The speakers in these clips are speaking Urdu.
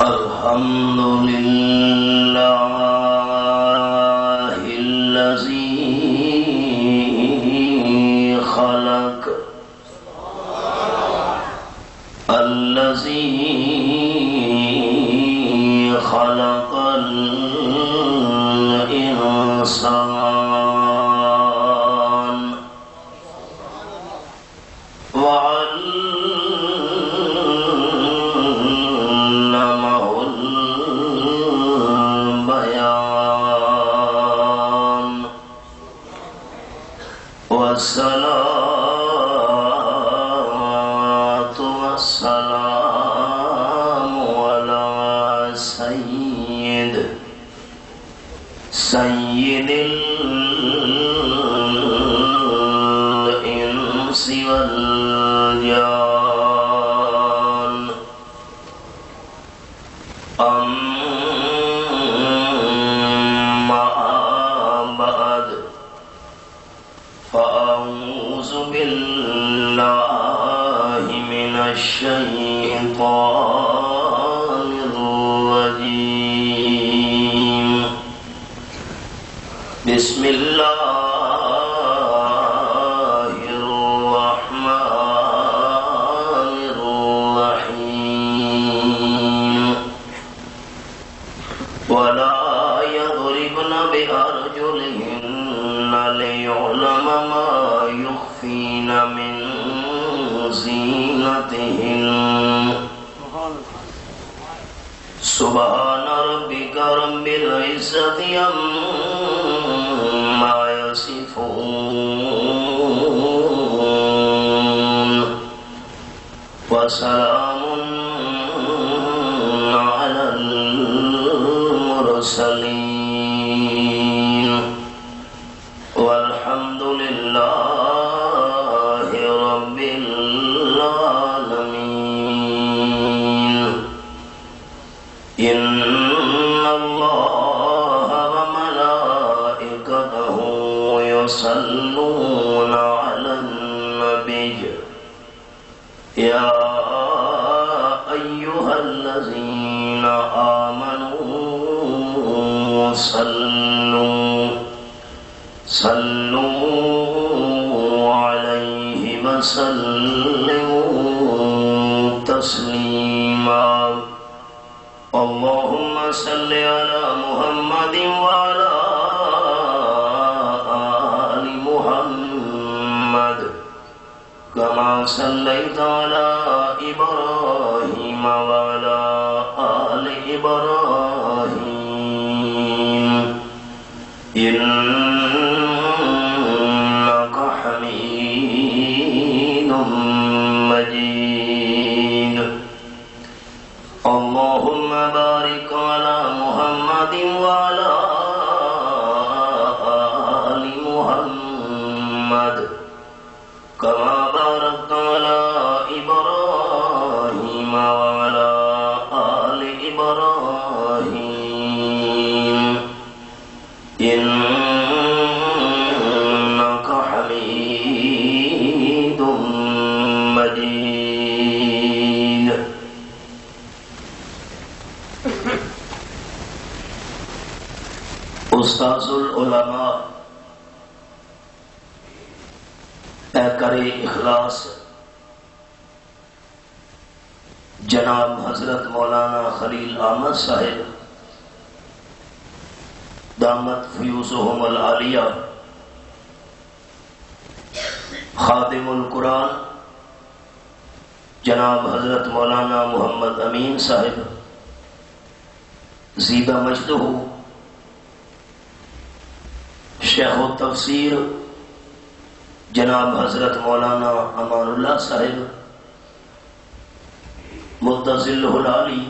الحمد لله الذي خلق الإنسان وعلمه البيان والصلاة والسلام على سيد الإنس والجان أما بعد فأعوذ بالله من الشيطان الرجيم بسم الله الرحمن الرحيم ولا يضربن بأرجلهن ليعلم ما يخفين من زينتهن سبحان ربك رب العزة عما يصفون وسلام على المرسلين والحمد لله رب العالمين. إن الله وملائكته يصلون على النبي يا أيها الذين آمنوا صلوا عليه وسلموا تسليما. اللهم صل على محمد وعلى آل محمد كما صليت على إبراهيم وعلى آل إبراهيم إنك حميد مجيد. اللهم بارك على محمد وعلى آل محمد كما باركت على إبراهيم وعلى آل إبراهيم إنك حميد مجيد. استاذ العلماء پیکر اخلاص جناب حضرت مولانا خلیل احمد صاحب دامت فیوزہم العالیہ خادم القرآن جناب حضرت مولانا محمد امین صاحب زیبہ مجدہ شیخ التفسیر جناب حضرت مولانا امان اللہ صاحب متظل العالی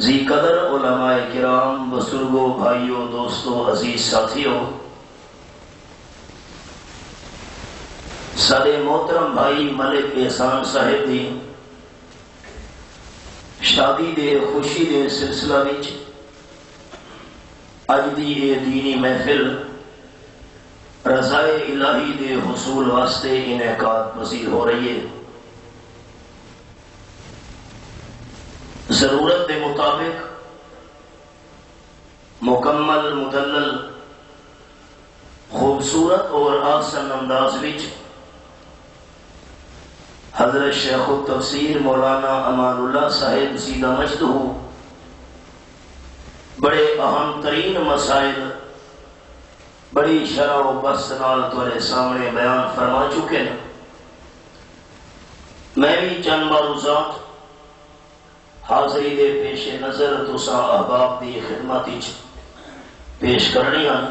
ذی قدر علماء کرام بزرگوں بھائیوں دوستوں عزیز ساتھیوں سارے محترم بھائی ملک احسان صاحب دی شادی دے خوشی دے سلسلہ وچ اج دی یہ دینی محفل رضائے الہی دے حصول واسطے انعقاد پذیر ہو رہی ہے. ضرورت کے مطابق مکمل مدلل خوبصورت اور آسن انداز وچ حضرت شیخ التفسیر مولانا امان اللہ صاحب زیدہ مجدہ بڑے اہم ترین مسائل بڑی شرح و بحث نال تمہارے سامنے بیان فرما چکے ہیں۔ میں بھی چند معروضات حاضری دے پیش نظر تساں احباب دی خدمت وچ پیش کرنی ہیں۔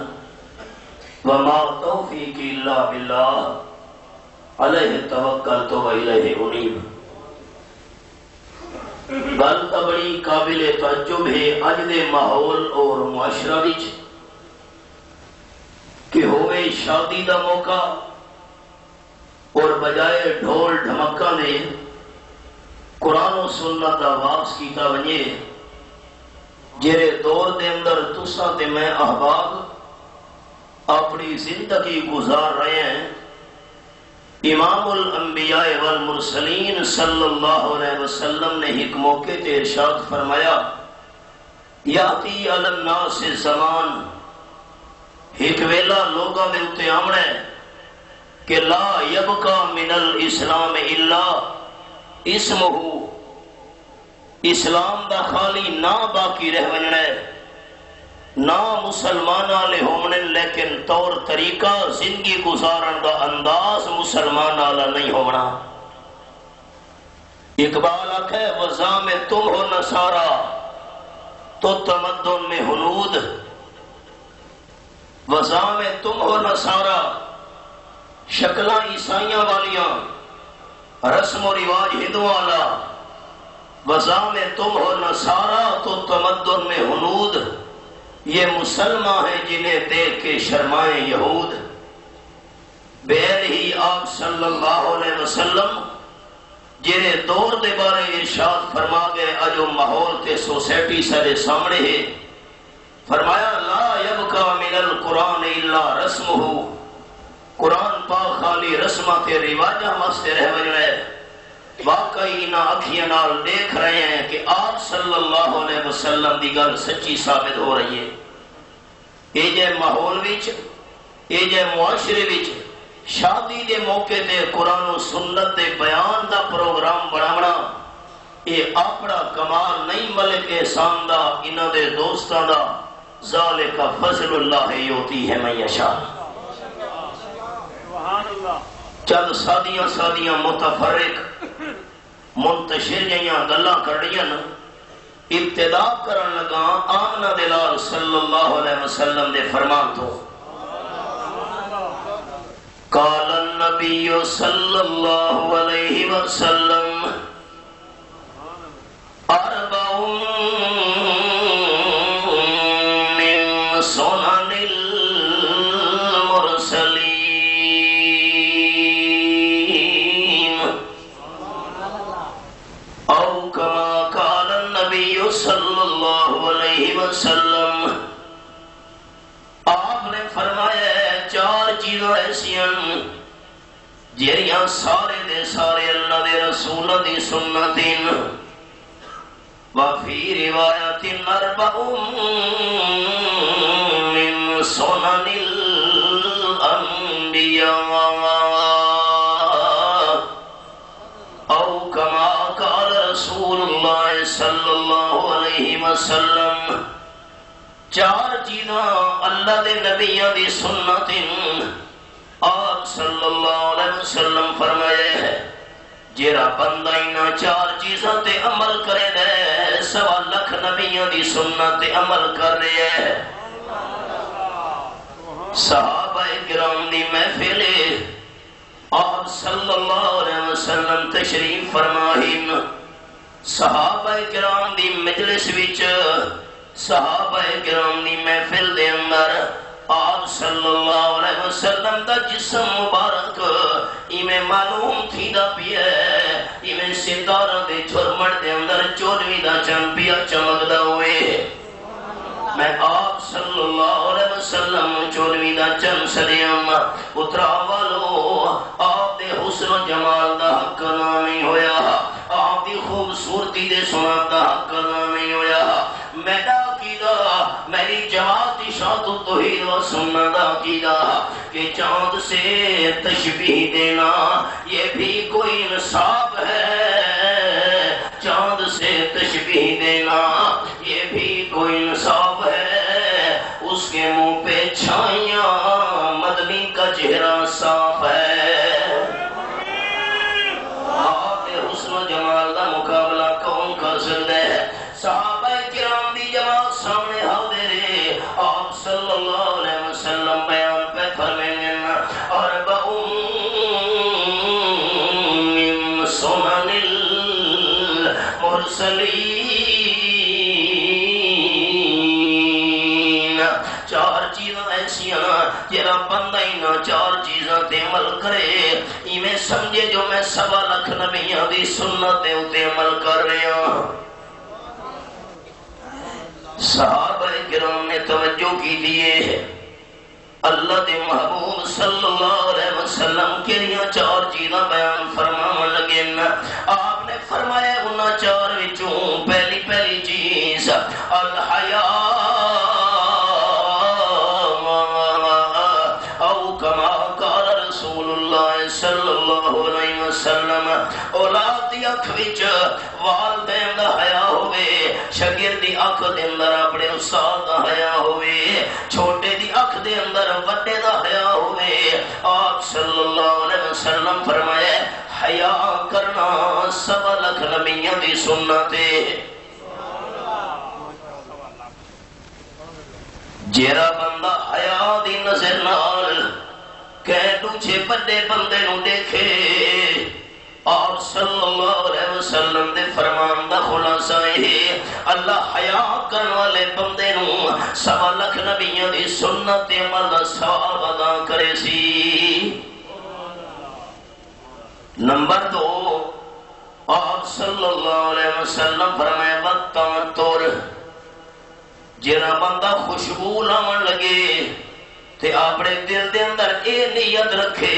وما توفیقی الا باللہ علیہ توکلت و الیہ انیب۔ گل تو بڑی قابل تعجب ہے اج دے ماحول اور معاشرہ وچ کہ ہوئے شادی دا موقع اور بجائے ڈھول ڈھمکا دے قرآن و سنت دا واپس کیتا ونجے جڑے دور دے اندر تساں تے میں احباب اپنی زندگی گزار رہے ہیں۔ امام الانبیاء والمرسلین صلی اللہ علیہ وسلم نے ایک موقع تے ارشاد فرمایا یاتی علی الناس زمان، ایک ویلا لوگاں دے اتے آمنا ہے کہ لا یبقا من الاسلام الا اسمہ، اسلام دا خالی نہ باقی رہ وننا ہے، نہ مسلمان والے ہونے لیکن طور طریقہ زندگی گزارن دا انداز مسلمان والا نہیں ہونا۔ اقبال آکھے وزا میں تم ہو نصارا تو تمدن میں ہنود، وزا میں تم ہو نصارا شکلاں عیسائیاں والیاں رسم و رواج ہندو والا، وزا میں تم ہو نصارا تو تمدن میں ہنود، یہ مسلمان ہیں جنہیں دیکھ کے شرمائے یہود۔ بین ہی آپ صلی اللہ علیہ وسلم جنہیں دور دے بارے ارشاد فرما گئے اجو ماحول تے سوسائٹی سارے سامنے ہے، فرمایا لا یبقا من القرآن الا رسمہ، قرآن پاک خالی رسمہ تے رواجہ مستے رہ وجہ ہے۔ واقعی نہ اکھیاں نال دیکھ رہے ہیں کہ آپ صلی اللہ علیہ وسلم دی گل سچی ثابت ہو رہی ہے۔ اے جے ماحول وچ اے جے معاشرے وچ شادی دے موقع تے قرآن و سنت دے بیان دا پروگرام بناونا اے اپنا کمال نہیں ملک احسان دا انہاں دے دوستاں دا، ذالک فضل اللہ یؤتی ہے من یشاء۔ چند سادیاں متفرق منتشر جہاں گلاں کرنیاں ابتدا کرن لگا آمنہ دلال صلی اللہ علیہ وسلم دے فرمان تو قال النبی صلی اللہ علیہ وسلم اربع من سنن المرسلین او کما قال النبی صلی اللہ علیہ وسلم۔ آپ نے فرمایا چار چیزیں ایسی ہیں جہاں سارے دے سارے اللہ دے رسول دی سنت وفی روایت اربع من سنن الانبیاء او کما قال رسول اللہ صلی اللہ علیہ وسلم۔ چار چیزاں اللہ دے نبیوں دی سنت آپ صلی اللہ علیہ وسلم فرمائے ہے جیرا بندہ انہاں چار چیزاں تے عمل کرے دے سوا لکھ نبیوں دی سنت تے عمل کر رہے ہیں۔ صحابہ کرام دی محفل آپ صلی اللہ علیہ وسلم تشریف فرمائیں، صحابہ کرام دی مجلس وچ صحابہ کرام دی محفل دے اندر آپ صلی اللہ علیہ وسلم دا جسم مبارک ایویں معلوم تھی دا پیا ایویں ستارہ دے جھرمٹ دے اندر چودویں دا چند پیا چمکدا ہوئے۔ میں آپ صلی اللہ علیہ وسلم چودویں دا چند سدیاں اترا والو آپ دے حسن و جمال دا حق نہیں ہویا، آپ دی خوبصورتی دے سنا دا حق سنت عقیدہ کہ چاند سے تشبیہ دینا یہ بھی کوئی انصاف ہے، چاند سے تشبیہ دینا یہ بھی کوئی انصاف ہے، اس کے منہ پہ چھائیاں مدنی کا چہرہ صاف ہے۔ آپ حسن و جمال کا مقابلہ کون کر سکتا ہے؟ صحابہ کرام دی جماعت سامنے حاضر ہے، آپ صلی اللہ علیہ وسلم بیان پہ فرمائیں اربعون من سنن المرسلین، چار چیزاں ایسیاں جرا بندہ ہی نہ چار چیزاں تے عمل کرے ایویں سمجھے جو میں 1.25 لاکھ نبیاں دی سنت تے اتے عمل کر رہے ہوں۔ صحابہ کرام نے توجہ کی دیے اللہ دے محبوب صلی اللہ علیہ وسلم کے لیے 4 چیزاں بیان فرماون لگے، آپ نے فرمایا انہاں 4 وچوں پہلی چیز الحیاء او کما قال رسول اللہ صلی اللہ علیہ وسلم، اولاد دی اکھ وچ والدین دا حیا ہوئے، شاگرد دی اکھ دے اندر اپنے استاد دا حیا ہوئے، چھوٹے دی اکھ دے اندر وڈے دا حیا ہوئے۔ آپ صلی اللہ علیہ وسلم فرمائے حیا کرنا 1.25 لاکھ نبیوں دی سنت ہے۔ جیڑا بندہ حیا دی نظر نال کہ دوجے بڑے بندے نو دیکھے، آپ صلی اللہ علیہ وسلم دے فرمان دا خلاصہ ہے اللہ حیا کرن والے بندے نو 1.25 لاکھ نبیوں دی سنت عمل دا ثواب ادا کرے سی۔ نمبر 2، آپ صلی اللہ علیہ وسلم فرمائے وَالتَّوَتُّرُ، جڑا بندہ خوشبو لاون لگے تے اپنے دل دے اندر اے نیت رکھے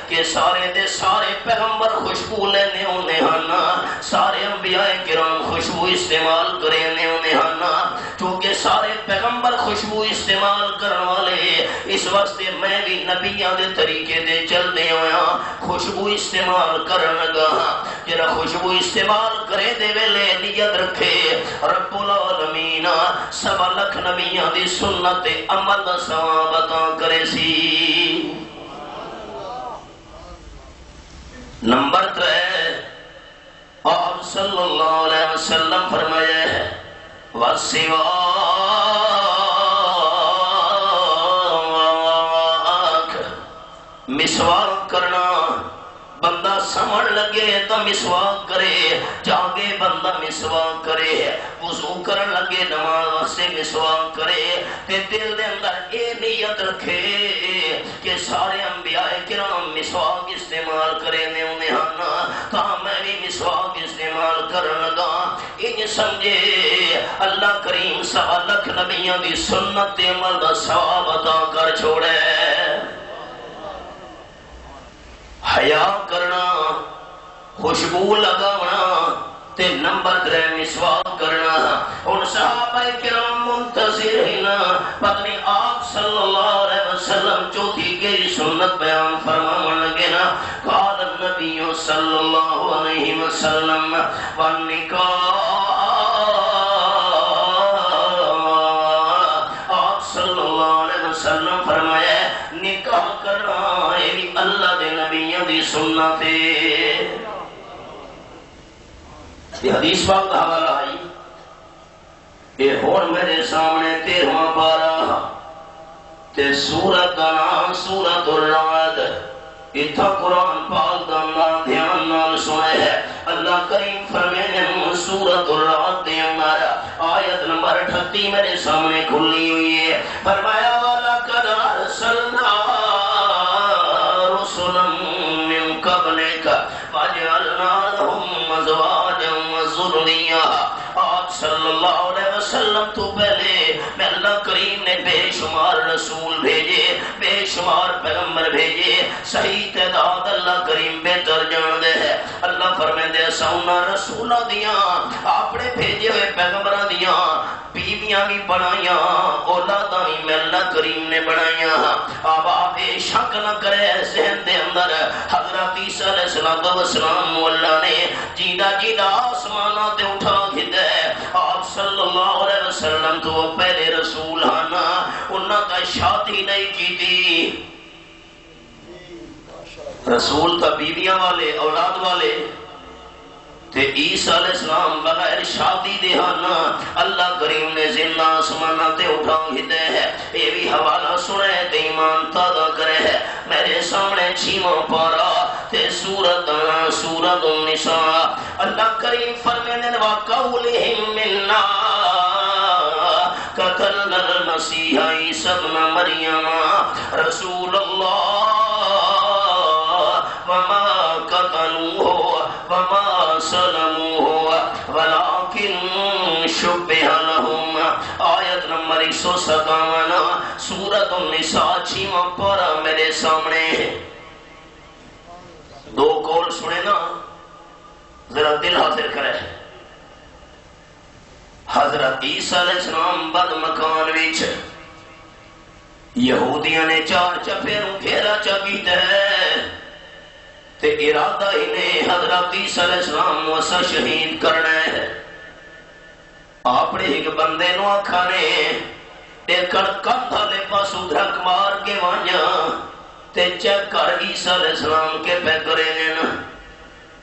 کہ سارے دے سارے پیغمبر خوشبو لینے ہونے ہاں، سارے انبیاء کرام خوشبو استعمال کرنے ہونے ہاں، چونکہ سارے پیغمبر خوشبو استعمال کرنے والے اس واسطے میں بھی نبیاں دے طریقے دے چل دے ہویا خوشبو استعمال کرن لگا۔ جڑا خوشبو استعمال کرے دے ویلے نیت رکھے رب العالمین 1.25 لاکھ نبیاں دی سنت عمل دا ثواب عطا کرے سی۔ نمبر 3، آپ صلی اللہ علیہ وسلم فرمایا ہے وَالسِّوَاكُ، مسواک کرنا، بندہ سمجھ لگے تو مسواک کرے، جاگے بندہ مسواک کرے، وضو کرن لگے نماز واسطے مسواک کرے، تے دل دے اندر اے نیت رکھے کہ سارے انبیاء کرام مسواک استعمال کرے نے انہیں ہاں تا میں بھی مسواک استعمال کرن لگا۔ ان سمجھے اللہ کریم 1.25 لاکھ نبیوں دی سنت عمل دا ثواب عطا کر چھوڑے۔ حیا کرنا، خوشبو لگاونا تے نمبر 3 مسواک کرنا۔ ان صحابہ کرام منتظر ہیں پتنی آپ صلی اللہ علیہ وسلم چوتھی کی سنت بیان فرماون لگے نا قال النبی صلی اللہ علیہ وسلم والنکاح، آپ صلی اللہ علیہ وسلم فرمایا نکاح کرنا یہ اللہ دے نبیوں دی سنت ہے۔ یہ حدیث پاک کا حوالہ آئی کہ ہون میرے سامنے 13واں پارہ تے سورت کا نام سورت الرعد، اتھا قرآن پاک دا نام دھیان نال سنے ہے۔ اللہ کریم فرمینے سورت الرعد دے اندر آیت نمبر 38 میرے سامنے کھلی ہوئی ہے، فرمایا وَلَقَدْ أَرْسَلْنَا رُسُلًا مِّن قَبْلِكَ وَجَعَلْنَا لَهُمْ أَزْوَاجًا وَذُرِّيَّةً۔ آپ صلی اللہ علیہ وسلم تو پہلے میں اللہ کریم نے بے شمار رسول بھیجے، بے شمار پیغمبر بھیجے، صحیح تعداد اللہ کریم بہتر جان دے ہے۔ اللہ فرمائے دے سونا رسولہ دیاں اپنے بھیجے ہوئے پیغمبرہ دیاں بیویاں بھی بنائیاں اولاداں بھی میں اللہ کریم نے بنائیاں اب آپ شک نہ کرے ذہن دے اندر حضرت عیسیٰ علیہ السلام اللہ نے جیدہ جیدہ آسمانہ تے اٹھا گھدے آپ صلی اللہ علیہ وسلم تو پہلے رسول آنا انہاں کا شادی نہیں کی تھی رسول تا بیویاں والے اولاد والے تے عیسیٰ علیہ السلام بغیر شادی دے ہانا اللہ کریم نے زندہ آسمانہ تے اٹھا ہدے ہے اے بھی حوالہ سنے تے ایمان تازہ کرے ہے میرے سامنے چھیمہ پارا تے سورت النساء اللہ کریم فرمینے وَقَوْلِهِمْ مِنَّا قَتَلْنَا الْمَسِيحَ عِيسَى ابْنَ مَرْيَمَ رسول اللہ وَمَا قَتَلُوهُ وَمَا صَلَمُوهُ وَلَكِنْ شُبِّهَ لَهُمْ آیت نمبر 157 سورت النساء چھیواں پارہ میرے سامنے دو کول سنے نا ذرا دل حاضر کرے حضرت عیسیٰ علیہ السلام بد مکان وچ یہودیاں نے چار چپیروں گھیرا چکیتا ہے تے ارادہ ہی نے حضرت عیسیٰ علیہ السلام وسا شہید کرنا ہے اپنے ایک بندے نو آکھانے دیکھن کندھا لے پاسو دھرک مار کے وانیا تے چیک کر عیسیٰ علیہ السلام کے پہ کرے گے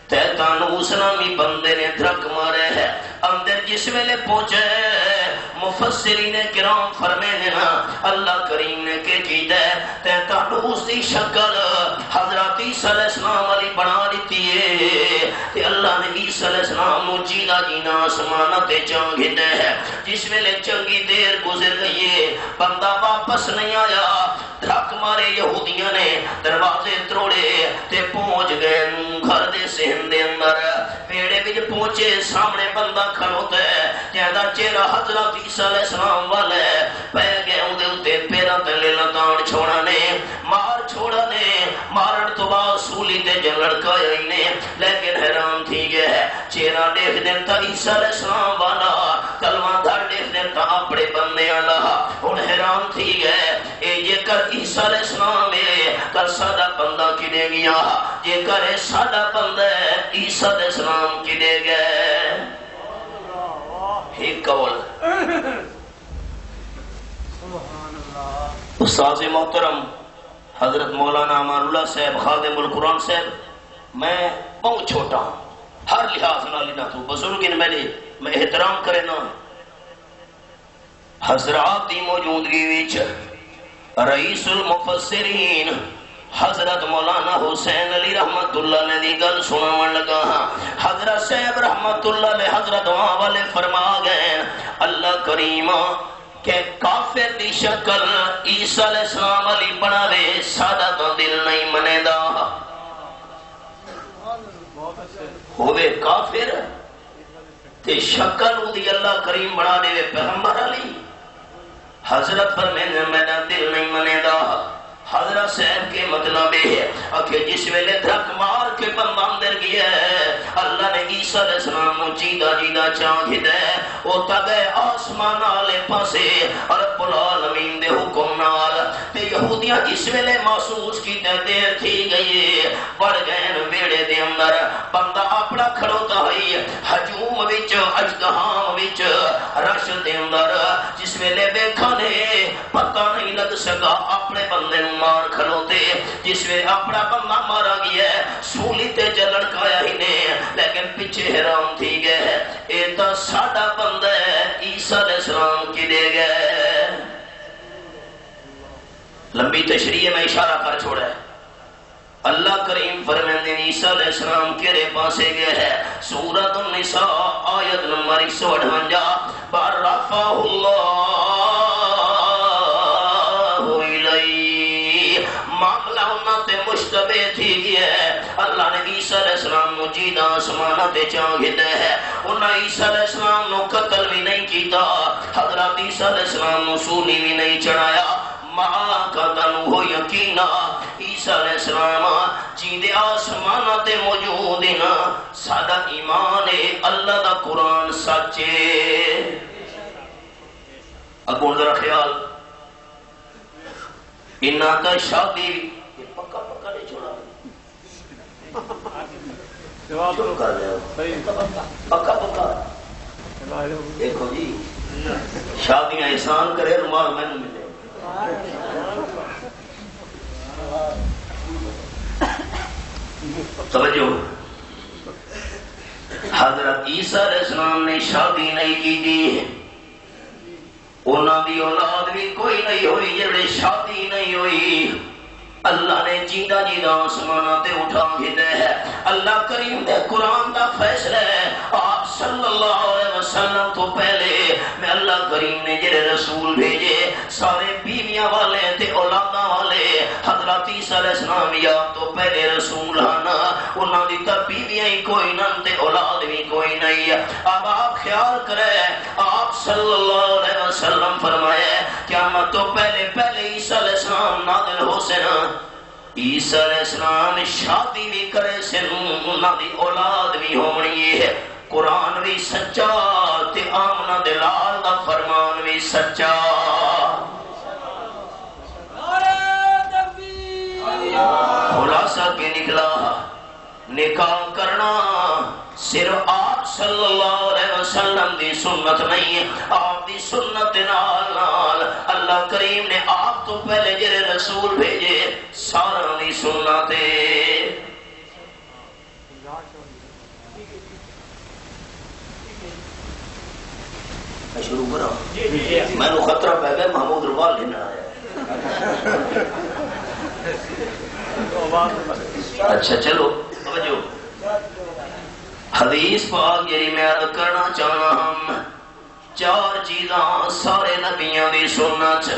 تے تانو اسلامی بندے نے دھرک مارے ہے اندر جس ویلے پہنچے مفسرین کرام فرمینے نا اللہ کریم نے کہ چیز ہے تے تانو اس دی شکل حضرت عیسیٰ علیہ السلام علی بنا دیتی ہے تے اللہ نے عیسیٰ علیہ السلام نو جینا جینا آسمانہ تے چانگے دے ہے جس ویلے چنگی دیر گزر گئی ہے بندہ واپس نہیں آیا دھرک مارے یہودیاں نے دروازے تروڑے تے پہنچ گئے گھر دے سہن دے اندر پیڑے بچ پہنچے سامنے بندہ کھڑوتا ہے جہاں چہرہ حضرت عیسیٰ علیہ السلام والے پہ گئے اندے اتے پیرا تلے لتان چھوڑا نے مار چھوڑا نے مارن تو بعد سولی تے جن لڑکایا ہی نے لیکن حیران تھی گئے چہرہ دیکھ دیتا عیسیٰ علیہ السلام والا کلمہ دھر دیکھ دیتا اپنے بندے اللہ اور حیران تھی گئے اے یہ کر عیسیٰ علیہ السلام ہے کر سادہ بندہ کنے گیا یہ کرے سادہ بندہ عیسیٰ علیہ السلام کنے گئے ایک قول استاذ محترم حضرت مولانا امان اللہ صاحب خادم القرآن صاحب میں بہت چھوٹا ہوں ہر لحاظ نہ لینا تو بزرگ ان میں احترام کرے نا حضرات دی موجودگی وچ رئیس المفسرین حضرت مولانا حسین علی رحمت اللہ نے دی گل سناون لگا حضرت صاحب رحمت اللہ نے حضرت وہاں والے فرما گئے اللہ کریم کہ کافر دی شکل عیسیٰ علیہ السلام علی بناوے سادہ تو دل نہیں منے دا ہوئے کافر تے شکل دی اللہ کریم بنا دے پیغمبر علی حضرت پر میں دل نہیں منے دا حضرت صاحب کے مطلب ہے کہ جس ویلے دھک مار کے بندہ اندر گیا ہے اللہ نے عیسیٰ علیہ السلام کو جیدہ جیدہ چانگ ہے وہ تگے آسمان آلے پاسے رب العالمین دے حکم نال تے یہودیاں جس ویلے محسوس کی دیر تھی گئی پڑ گئے بیڑے دے اندر بندہ اپنا کھڑوتا ہے ہجوم وچ اجدہام وچ رش دے اندر جس ویلے بیکھانے پتہ نہیں لگ سکا اپنے بندے مار کھلوتے جس میں اپنا بندہ مارا گیا ہے سولی تے جلن کایا ہی نے لیکن پیچھے حیران تھی گئے اے تا ساڑا بندہ ہے عیسیٰ علیہ السلام کی دے گئے لمبی تشریح میں اشارہ کر چھوڑا ہے اللہ کریم فرماندے عیسیٰ علیہ السلام کے پاسے گئے ہے سورۃ النساء آیت نمبر 158 برفع اللہ معاملہ انہاں تے مشتبہ تھی گیا ہے اللہ نے عیسیٰ علیہ السلام نو جیدہ آسمانہ تے چانگ دے ہے انہاں عیسیٰ علیہ السلام نو قتل بھی نہیں کیتا حضرت عیسیٰ علیہ السلام نو سولی بھی نہیں چڑھایا ماں قتل ہو یقینا عیسیٰ علیہ السلام جیدے آسمانہ تے موجود نا سادہ ایمان ہے اللہ دا قرآن سچے اگوں ذرا خیال انہاں کا شادی پکا پکا نہیں چھوڑا شروع کر رہے ہو پکا پکا دیکھو جی شادیاں احسان کرے رومال میں ملے توجہ حضرت عیسیٰ علیہ السلام نے شادی نہیں کی تھی انہاں دی اولاد بھی کوئی نہیں ہوئی جڑے شادی نہیں ہوئی اللہ نے جیدہ جیدہ آسمانہ تے اٹھا گھدے ہے اللہ کریم دے قرآن دا فیصلہ ہے آپ صلی اللہ علیہ وسلم تو پہلے میں اللہ کریم نے جڑے رسول بھیجے سارے بیویاں والے تے اولاداں والے حضرت عیسیٰ علیہ السلام یا تو پہلے رسول آنا انہاں دی تا بیویاں ہی کوئی نہ تے اولاد بھی کوئی نہیں اب آپ خیال کرے آپ صلی اللہ علیہ وسلم فرمائے قیامت تو پہلے عیسیٰ علیہ السلام نازل ہو سنا عیسیٰ علیہ السلام شادی بھی کرے سن انہاں دی اولاد بھی ہونی ہے قرآن بھی سچا تے آمنہ دلال دا فرمان بھی سچا خلاصہ کے نکلا نکاح کرنا صرف آپ صلی اللہ علیہ وسلم دی سنت نہیں ہے آپ دی سنت نال اللہ کریم نے آپ تو پہلے جڑے رسول بھیجے سارا دی سنت شروع کرا میں نے خطرہ پہ گیا محمود روال لینا آیا اچھا چلو توجہ حدیث پاک جی میں عرض کرنا چاہنا ہم چار چیزاں سارے نبیاں دی سنت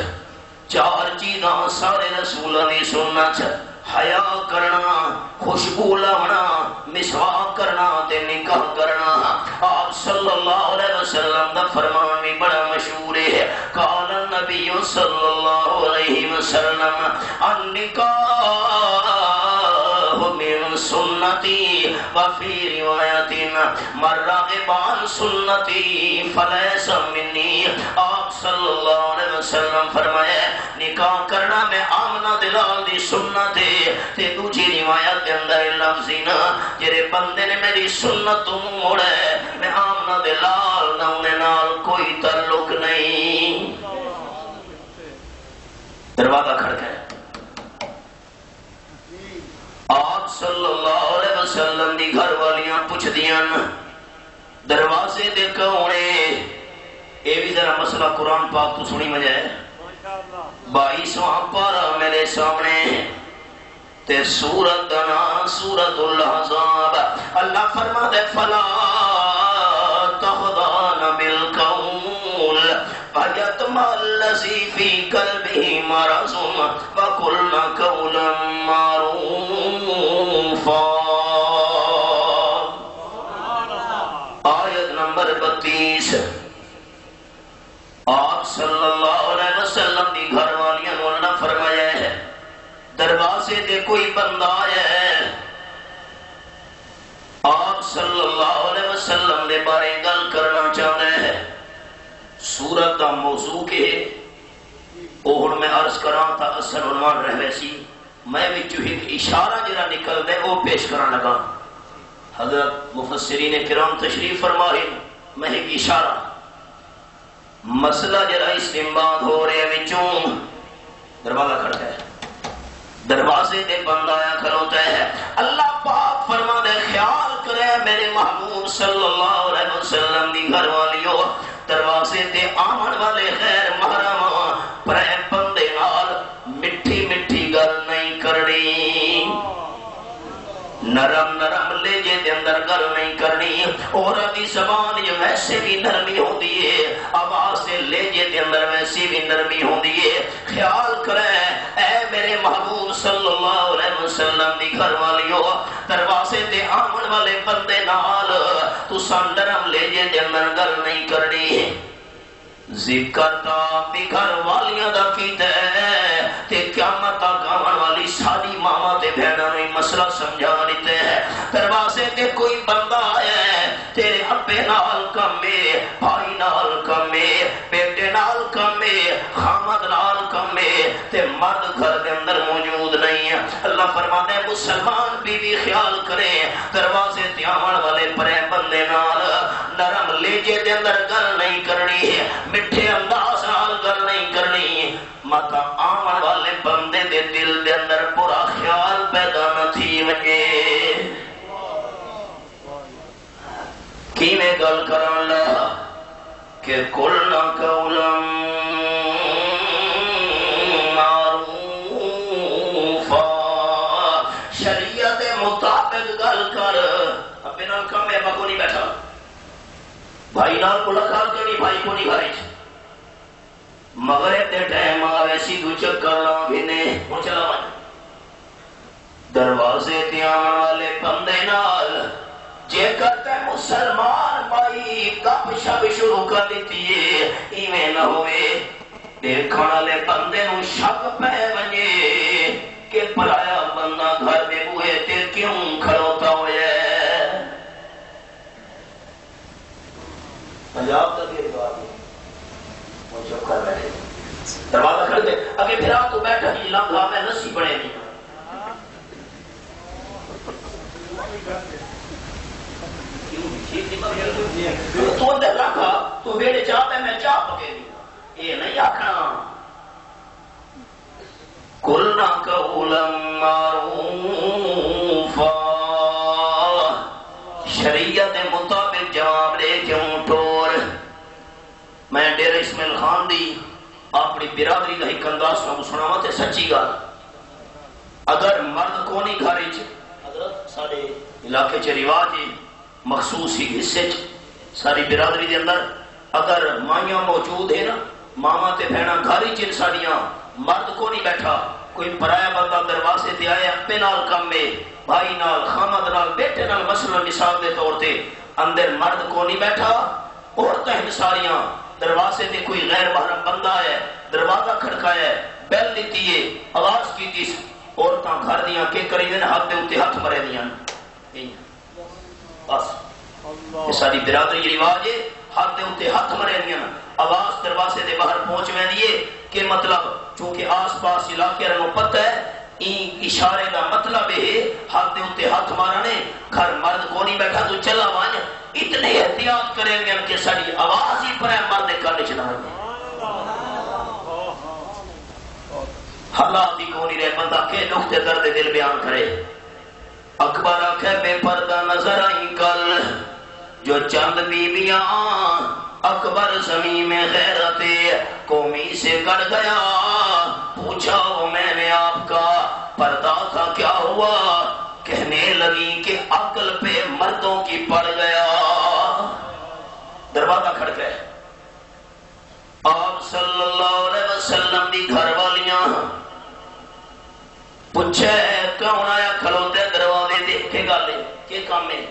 چار چیزاں سارے رسولاں دی سنت حیا کرنا خوشبو لانا مسواک کرنا تے نکاح کرنا آپ صلی اللہ علیہ وسلم دا فرمان بھی بڑا مشہور ہے قال النبی صلی اللہ علیہ وسلم النکاح من سنتی وفی روایت من راغب عن سنتی فلیس منی آپ صلی اللہ علیہ وسلم فرمائے نکاح کرنا میں آمنہ دلال دی سنت ہے تے دوجی روایت کے اندر لفظی نا جرے بندے نے میری سنت تو موڑے میں آمنہ دلال نونے نال کوئی تعلق نہیں دروازہ کھڑکے آپ صلی اللہ علیہ وسلم دی گھر والیاں پوچھ دیاں دروازے دے کونے اے بھی ذرا مسئلہ قرآن پاک تو سنی مجھے 22واں پارہ میرے سامنے تے سورت دنا سورت الاحزاب اللہ فرما دے فلا تخضعن بالقول فیطمع الذی فی قلبہ مرض وقلن قولا معروفا آیت نمبر 32 آپ صلی اللہ علیہ وسلم دی گھر والیاں نے اللہ فرمایا ہے دروازے دے کوئی بندہ ہے آپ صلی اللہ علیہ وسلم دے بارے گل کرنا چاہتے ہیں سورت کا موضوع کے اوہر میں عرض کراں تھا اصل عنوان رہے سی میں بھی ایک اشارہ جرا نکل دے وہ پیش کرنا لگا حضرت مفسرین کرام تشریف فرمائے میں ایک اشارہ مسئلہ جرا استنباط ہو رہے وچوں دروازہ کھڑتا ہے دروازے دے بندہ آیا کھلوتا ہے اللہ پاک فرما دے خیال کرے میرے محبوب صلی اللہ علیہ وسلم دی گھر والیوں دروازے دے آمن والے غیر محرم پرے بندے نال مٹھی مٹھی گل نہیں کرنی نرم نرم لہجے دے اندر گل نہیں کرنی عورت دی زبان جو ویسے بھی نرمی ہوتی ہے آواز سے لہجے دے اندر ویسی بھی نرمی ہوتی ہے خیال کرے اے میرے محبوب صلی اللہ علیہ وسلم دی گھر والیوں دروازے دے آمن والے بندے نال تساں نرم لہجے دے اندر گل نہیں کرنی ذکر تا بھی گھر والیاں دا کیتا ہے تے قیامت تک آون والی ساری ماما تے بہناں نے مسئلہ سمجھا دیتے ہیں دروازے تے کوئی بندہ آیا ہے تیرے ابے نال کم ہے بھائی نال کم ہے بیٹے نال کم ہے مرد گھر کے اندر موجود نہیں ہے۔ اللہ فرماتا ہے مسلمان بیوی خیال کرے دروازے تے آون والے پرے بندے نال نرم لہجے دے اندر گل نہیں کرنی، میٹھے انداز نال گل نہیں کرنی، مت آون والے بندے دے دل دے اندر برا خیال پیدا نہ تھی وجے۔ کیویں گل کرن لگا کہ قلنا قولا معروفا، شریعت مطابق گل کر، اپنے نال کم ہے کو نہیں بیٹھا، بھائی نال ملاقات کرنی، بھائی کو نہیں گھر مغرب دے ٹائم آوے سی دو چکر لاں بھی نے ہن چلا ون دروازے تے آن والے بندے نال جے کرتے مسلمان بھائی گپ شپ شروع کر دیتی ہے، ایویں نہ ہوئے دیکھن والے بندے نو شک پہ ونجے کہ پرایا بندہ گھر دے بوئے تے کیوں کھڑوتا ہوئے۔ پنجاب کا یہ بات ہے، وہ چپ کر بیٹھے دروازہ کھڑ دے اگے پھر تو بیٹھا ہی لمحہ میں لسی بنے نہیں تو اندر رکھا تو ویڑے چاہتا ہے میں چاہ پکے نہیں، یہ نہیں آکھنا قلنا قولا معروفا، شریعت مطابق جواب دے کیوں ٹور۔ میں ڈیرہ اسماعیل خان دی اپنی برادری کا ایک انداز میں سناواں تے سچی گل، اگر مرد کو نہیں گھر وچ حضرت سارے علاقے چ رواج مخصوص ہی حصے ساری برادری دے اندر اگر مائیاں موجود ہے نا، ماما تے بہنا گھر وچ ساڈیاں مرد کو نہیں بیٹھا، کوئی پرایا بندہ دروازے تے آئے اپنے نال کم ہے، بھائی نال خامد نال بیٹے نال مثلا مثال دے طور تے اندر مرد کو نہیں بیٹھا، عورتیں ساریاں دروازے تے کوئی غیر محرم بندہ ہے دروازہ کھڑکایا ہے بیل دیتی ہے آواز کی عورتاں گھر دیاں کے کری دے ہاتھ دے اوتے ہاتھ مرے دیاں بس یہ ساری برادری رواج ہے، ہاتھ دے اوتے ہاتھ مرے دیاں آواز دروازے دے باہر پہنچ ویندی ہے کہ مطلب چونکہ آس پاس علاقے رنو پتہ ہے این اشارے دا مطلب ہے ہاتھ دے اوتے ہاتھ مارنے گھر مرد کو نہیں بیٹھا تو چلا وان، اتنے احتیاط کریں گے کہ ساری آواز ہی پر مرد کا نشنا ہے۔ حالات ہی کو نہیں رہے بندہ کہ نقطے درد دل بیان کرے۔ اکبر آنکھیں بے پردہ نظر آئی کل جو چند بیویاں اکبر زمین میں غیرت قومی سے کر گیا، پوچھا وہ میں نے آپ کا پردہ کا کیا ہوا، کہنے لگی کہ عقل پہ مردوں کی پڑ گیا۔ دروازہ کھڑ گئے آپ صلی اللہ علیہ وسلم دی گھر والیاں پوچھے کون آیا کھلوتے دروازے دیکھ کے گالے کیا کام ہے،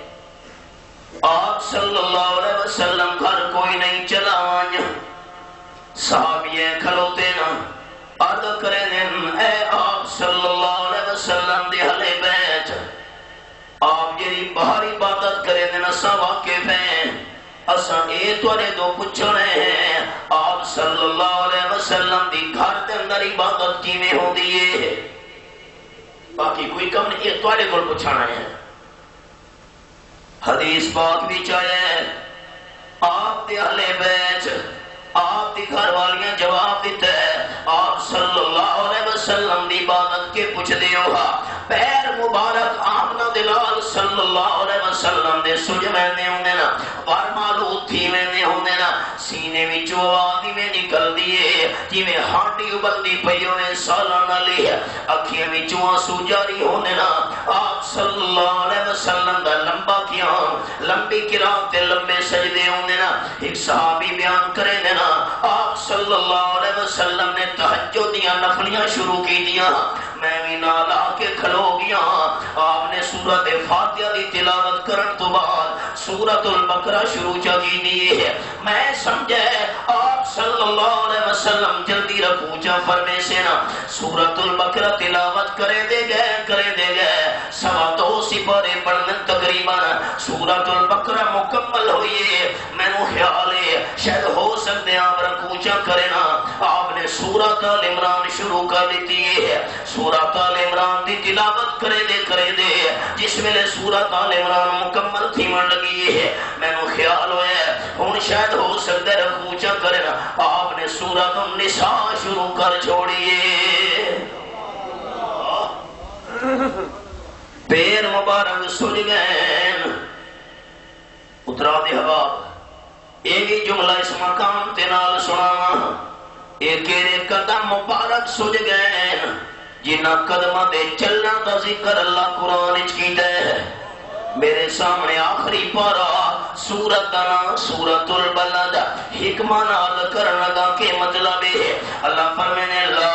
آپ صلی اللہ علیہ وسلم گھر کوئی نہیں چلا آج، صحابیے کھلوتے نا عرض کریں اے آپ صلی اللہ علیہ وسلم دی حلے بیچ آپ جی باہر عبادت کریں دینا سا واقف ہیں، اساں اے توڑے دو پچھنے ہیں آپ صلی اللہ علیہ وسلم دی گھر دے اندر عبادت کی میں ہو دیئے، باقی کوئی کم نہیں، یہ توڑے کو پچھانا ہے۔ حدیث پاک بھی چاہے آپ دی اہل بیت آپ دی گھر والیاں جواب دیتے ہیں آپ صلی اللہ علیہ وسلم دی عبادت کے پوچھ دیو ہا، پیر مبارک آمنہ دلال صلی اللہ علیہ وسلم دے سج میں نے ہونے نا برمالو تھی میں نے ہونے نا سینے میں چوادی میں نکل دیئے جی میں ہانڈی ابلدی پیوں میں سالانہ لے اکھیے میں چوان سو جاری ہونے نا آپ صلی اللہ علیہ وسلم دا لمبا کیا لمبی قرات تے لمبے سجدے ہونے نا ایک صحابی بیان کرے نا آپ صلی اللہ علیہ وسلم نے تہجد دیاں نفلیاں شروع کی دیاں میں بھی نال آ کے کھلو گیا، آپ نے سورت فاتحہ دی تلاوت کرن تو بعد سورت البقرہ شروع چکی دیئے میں سمجھے آپ صلی اللہ علیہ وسلم جلدی رکھو جا فرمے سے نا سورت البقرہ تلاوت کرے دے گئے سوا دو سپارے پڑھنے تقریباً سورت البقرہ مکمل ہوئی میں نے خیال ہے شاید ہو سکتے آپ رکھو جا کرے نا آپ نے سورۃ آل عمران شروع کر دیتی ہے. سورۃ آل عمران دی تلاوت کرے دے جس ویلے سورۃ آل عمران مکمل تھیمن لگی ہے مینوں خیال ہویا ہن شاید ہو سکتا ہے رکوع چا کرنا آپ نے سورۃ النساء شروع کر چھوڑیے. پیر مبارک سج گئے اترا دے حباب یہ بھی جملہ اس مقام تے نال سناواں اے کیڑے قدم مبارک سج گئے جنہ قدماں دے چلنا دا ذکر اللہ قرآن وچ کیتا ہے. میرے سامنے آخری پارا سورت دا نام سورت البلد حکمہ نال کرن لگا کہ مطلب ہے اللہ فرمانے لا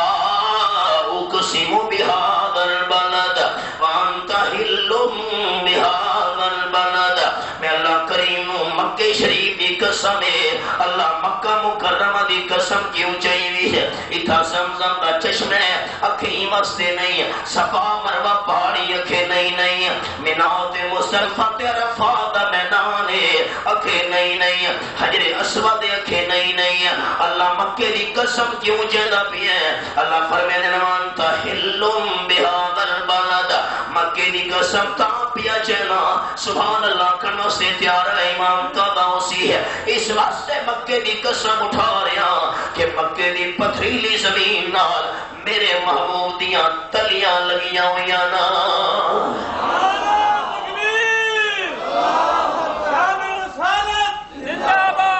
اقسم بہذا البلد وانت حل بہذا البلد. میں اللہ کریم مکہ شریف دی قسم ہے اللہ مکہ مکرمہ دی قسم کیوں چاہیے ہے اتھا زمزم دا چشمہ اکھیں واسطے نہیں صفا مروہ پہاڑی اکھیں نہیں منات مصطفیٰ تے عرفات دا میدان ہے اکھیں نہیں حجر اسود اکھیں نہیں اللہ مکہ دی قسم کیوں چاہتا بھی ہے اللہ فرمانے وانت حل بہذا البلد مکہ دی قسم تا پیا چنا سبحان اللہ کرنا سے تیار ہے امام طباوسی ہے اس واسطے مکہ دی قسم اٹھا رہا کہ مکہ دی پتھریلی زمین نال میرے محبوب دیاں تلیاں لگیاں ہویاں نا.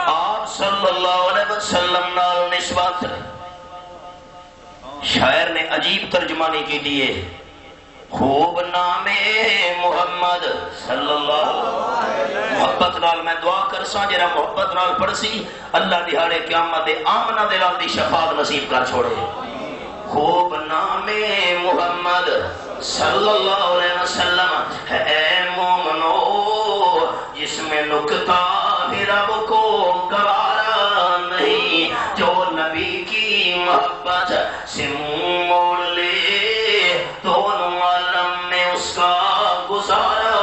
آپ صلی اللہ علیہ وسلم نال نسبت شاعر نے عجیب ترجمانی کی دیئے خوب نام محمد صلی اللہ محبت نال میں دعا کرساں جرا محبت نال پڑھسی اللہ دیہاڑے قیامت آمنہ دلال دی شفاعت نصیب کر چھوڑے. خوب نام محمد صلی اللہ علیہ وسلم اے مومنو جس میں نکتہ بھی رب کو گوارا نہیں جو نبی کی محبت سے موڑ لے دونوں عالم میں اس کا گزارا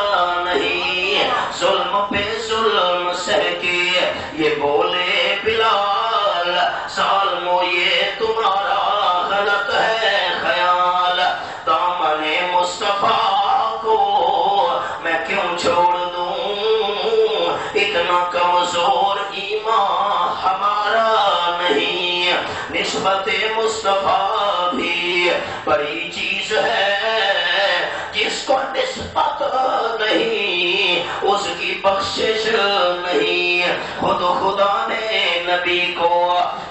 نہیں. ظلم پہ ظلم سہ کے یہ بولے بلال ظالمو یہ تمہارا غلط ہے خیال دامن مصطفیٰ کو میں کیوں چھوڑ دوں اتنا کمزور ایمان ہمارا نہیں. نسبت مصطفیٰ بھی بڑی چیز ہے جس کو نسبت نہیں اس کی بخشش نہیں. خود خدا نے نبی کو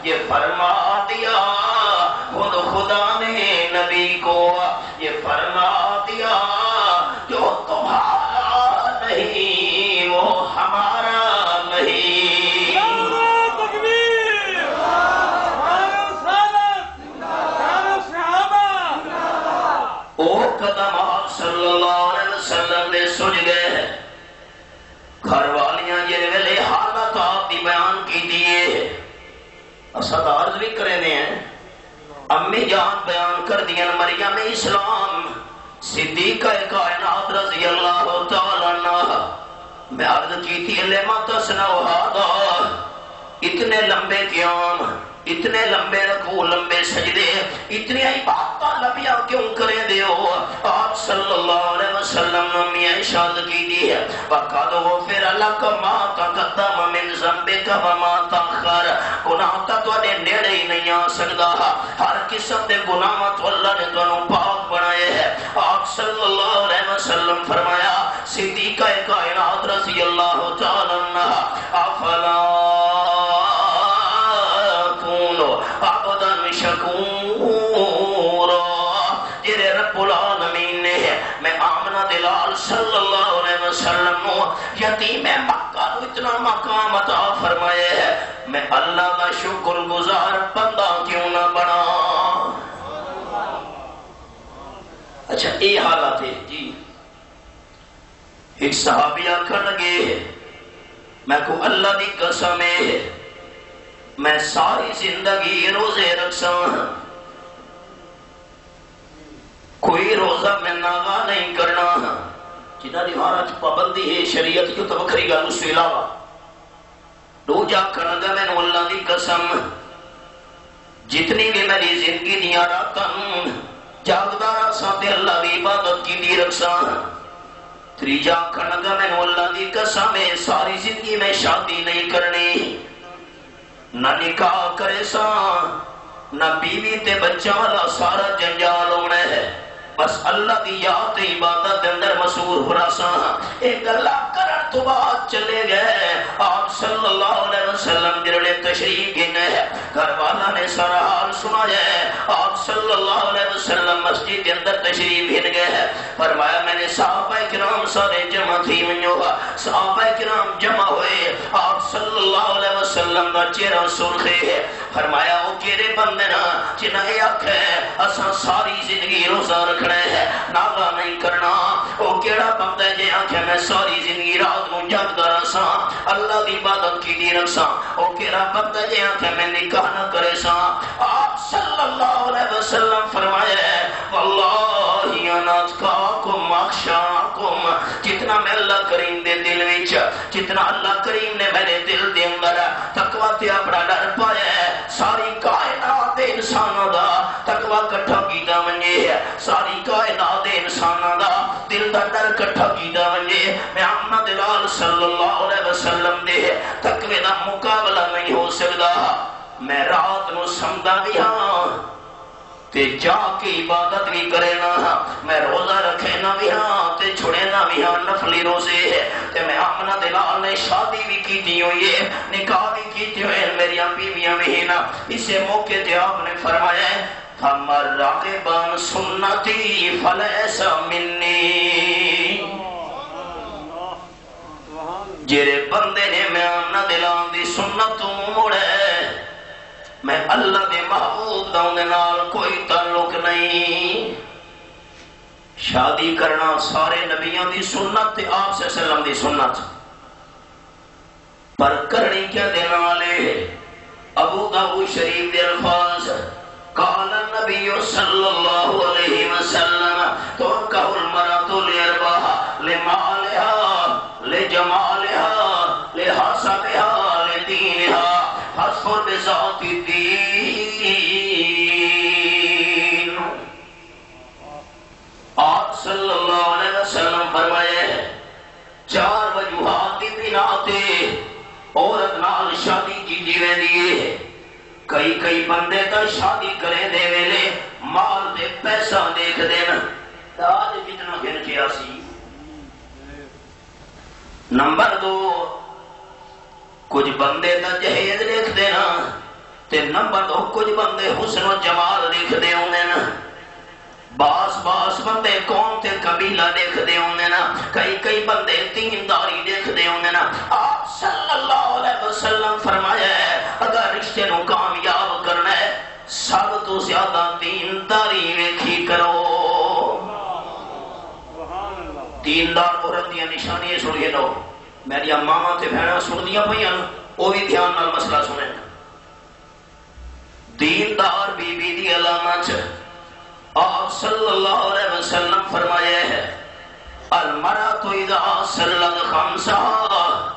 یہ فرما دیا خود خدا نے نبی کو یہ فرما دیا جو تمہارا نہیں وہ ہمارا نہیں. او قدم آپ صلی اللہ علیہ وسلم نے سج گئے گھر والیاں یہ ویلے حالت آپ دی بیان کی دیئے اسد عرض بھی کرنے ہیں امی جان بیان کر دیا مریم اسلام صدیقہ کائنات رضی اللہ تعالیٰ عنہ میں عرض کی تھی لما تسنو ہادا اتنے لمبے قیام اتنے لمبے رکوع لمبے سجدے اتنی عبادت نبیاں کیوں کرے دیو آپ صلی اللہ علیہ وسلم نے ارشاد کی دی ہے وقد غفر لک ما تقدم من ذنبک وما تاخر گناہ تا تواڈے نیڑے ہی نہیں آ سکدا ہر قسم دے گناہاں تو اللہ نے تانوں پاک بنائے ہے. آپ صلی اللہ علیہ وسلم فرمایا صدیقہ کائنات رضی اللہ تعالی عنہ افلا عبداً شکورا جرے رب العالمین نے میں آمنہ دلال صلی اللہ علیہ وسلم یتیم مکہ نو اتنا مقام عطا فرمائے ہے میں اللہ کا شکر گزار بندہ کیوں نہ بنا. اچھا یہ حالت ہے جی. ایک صحابی آکھن لگے میں کو اللہ دی قسم ہے میں ساری زندگی روزے رکھساں کوئی روزہ میں ناغا نہیں کرنا جنہ دیوارہ پابندی ہے شریعت کیوں تو بکری گا اس سے علاوہ دو جا کرنگا میں نو اللہ دی قسم جتنی بھی میری زندگی دیا راتاں جاگدا رہا تے اللہ دی عبادت کی دی رکھساں تریجا کھڑگا میں اللہ دی قسم ہے ساری زندگی میں شادی نہیں کرنی نہ نکاح کرے سا نہ بیوی تے بچہ والا سارا جنجال ہونا ہے بس اللہ دی یاد عبادت دے اندر مسور فراسا ایک اللہ کرن تو بعد چلے گئے آپ صلی اللہ علیہ وسلم جڑے تشریف گنے گھر والا نے سارا حال سنایا آپ صلی اللہ علیہ وسلم مسجد کے اندر تشریف گن گئے فرمایا میں نے صحابہ کرام سارے جمع تھی منو صحابہ کرام جمع ہوئے آپ صلی اللہ علیہ وسلم کا چہرہ سرخے ہے فرمایا وہ کیڑے بندے نا جنہیں یہ آنکھ ہے اساں ساری زندگی روزہ رکھنا ہے ناغا نہیں کرنا وہ کیڑا بندہ جے آنکھ ہے میں ساری زندگی رات نو جاگدا رہساں اللہ دی عبادت کی دی رکھساں وہ کیڑا بندہ جے آنکھ ہے میں نکاح نہ کرے ساں آپ صلی اللہ علیہ وسلم فرمایا واللہ انا اتقاکم اخشاکم جتنا میں اللہ کریم دے دل وچ جتنا اللہ کریم نے میرے دل دے اندر تقوی تے اپنا ڈر پایا ہے ساری کائنات انسانوں دا تقوی کٹھا کیتا ونجے ساری کائنات انسانوں دا دل دا ڈر کٹھا کیتا ونجے محمد لال صلی اللہ علیہ وسلم دے تقوی دا مقابلہ نہیں ہو سکدا میں رات نو سمدا بھی ہاں تے جا کے عبادت بھی کرے نا میں روزہ رکھے نا بھی ہاں تے چھڑے نا بھی ہاں نفلی روزے تے میں آمنہ دلال نے شادی بھی کی ہوئی ہے نکاح بھی کی ہوئی میری بیویاں بھی نا اسے موقع تے آپ نے فرمایا ہے فَمَرْ رَقِبًا سُنَّتِي فَلَيْسَ مِنِّي جیرے بندے نے میں آمنہ دلال دی سنت موڑے میں اللہ دے محبوب دا اندے نال کوئی تعلق نہیں شادی کرنا سارے نبیوں دی سنت تے آپ سے وسلم دی سنت پر کرنی کیا دینا والے ابو داؤد شریف دے الفاظ قال النبی صلی اللہ علیہ وسلم ترکہ المرأة لأربعہ لمالها لجمالها لحسبها لدینها حسفر بذات الدین آپ صلی اللہ علیہ وسلم فرمائے چار وجوہات دی بنا تے عورت نال شادی کی جیوے دیئے کئی بندے تا شادی کرے دے ویلے مال دے پیسہ دیکھ دینا آج کتنا گھن کیا سی نمبر 2 کچھ بندے تا جہیز دیکھ دینا تے نمبر 2 کچھ بندے حسن و جمال دیکھ دے ہونے نا باس بندے کون تے قبیلہ دیکھ دے ہونے نا کئی بندے دینداری دیکھ دے ہونے نا آپ صلی اللہ علیہ وسلم فرمایا ہے اگر رشتے نو کامیاب کرنا ہے سب تو زیادہ دینداری ویکھی کرو دیندار عورت دیا نشانی سنیے لو میری ماما تے بہنا سن دیا پہیاں وہ بھی دھیان نال مسئلہ سنیں دیندار بی بی دی علامت آپ صلی اللہ علیہ وسلم فرمایا ہے المرأة اذا صلت خمسها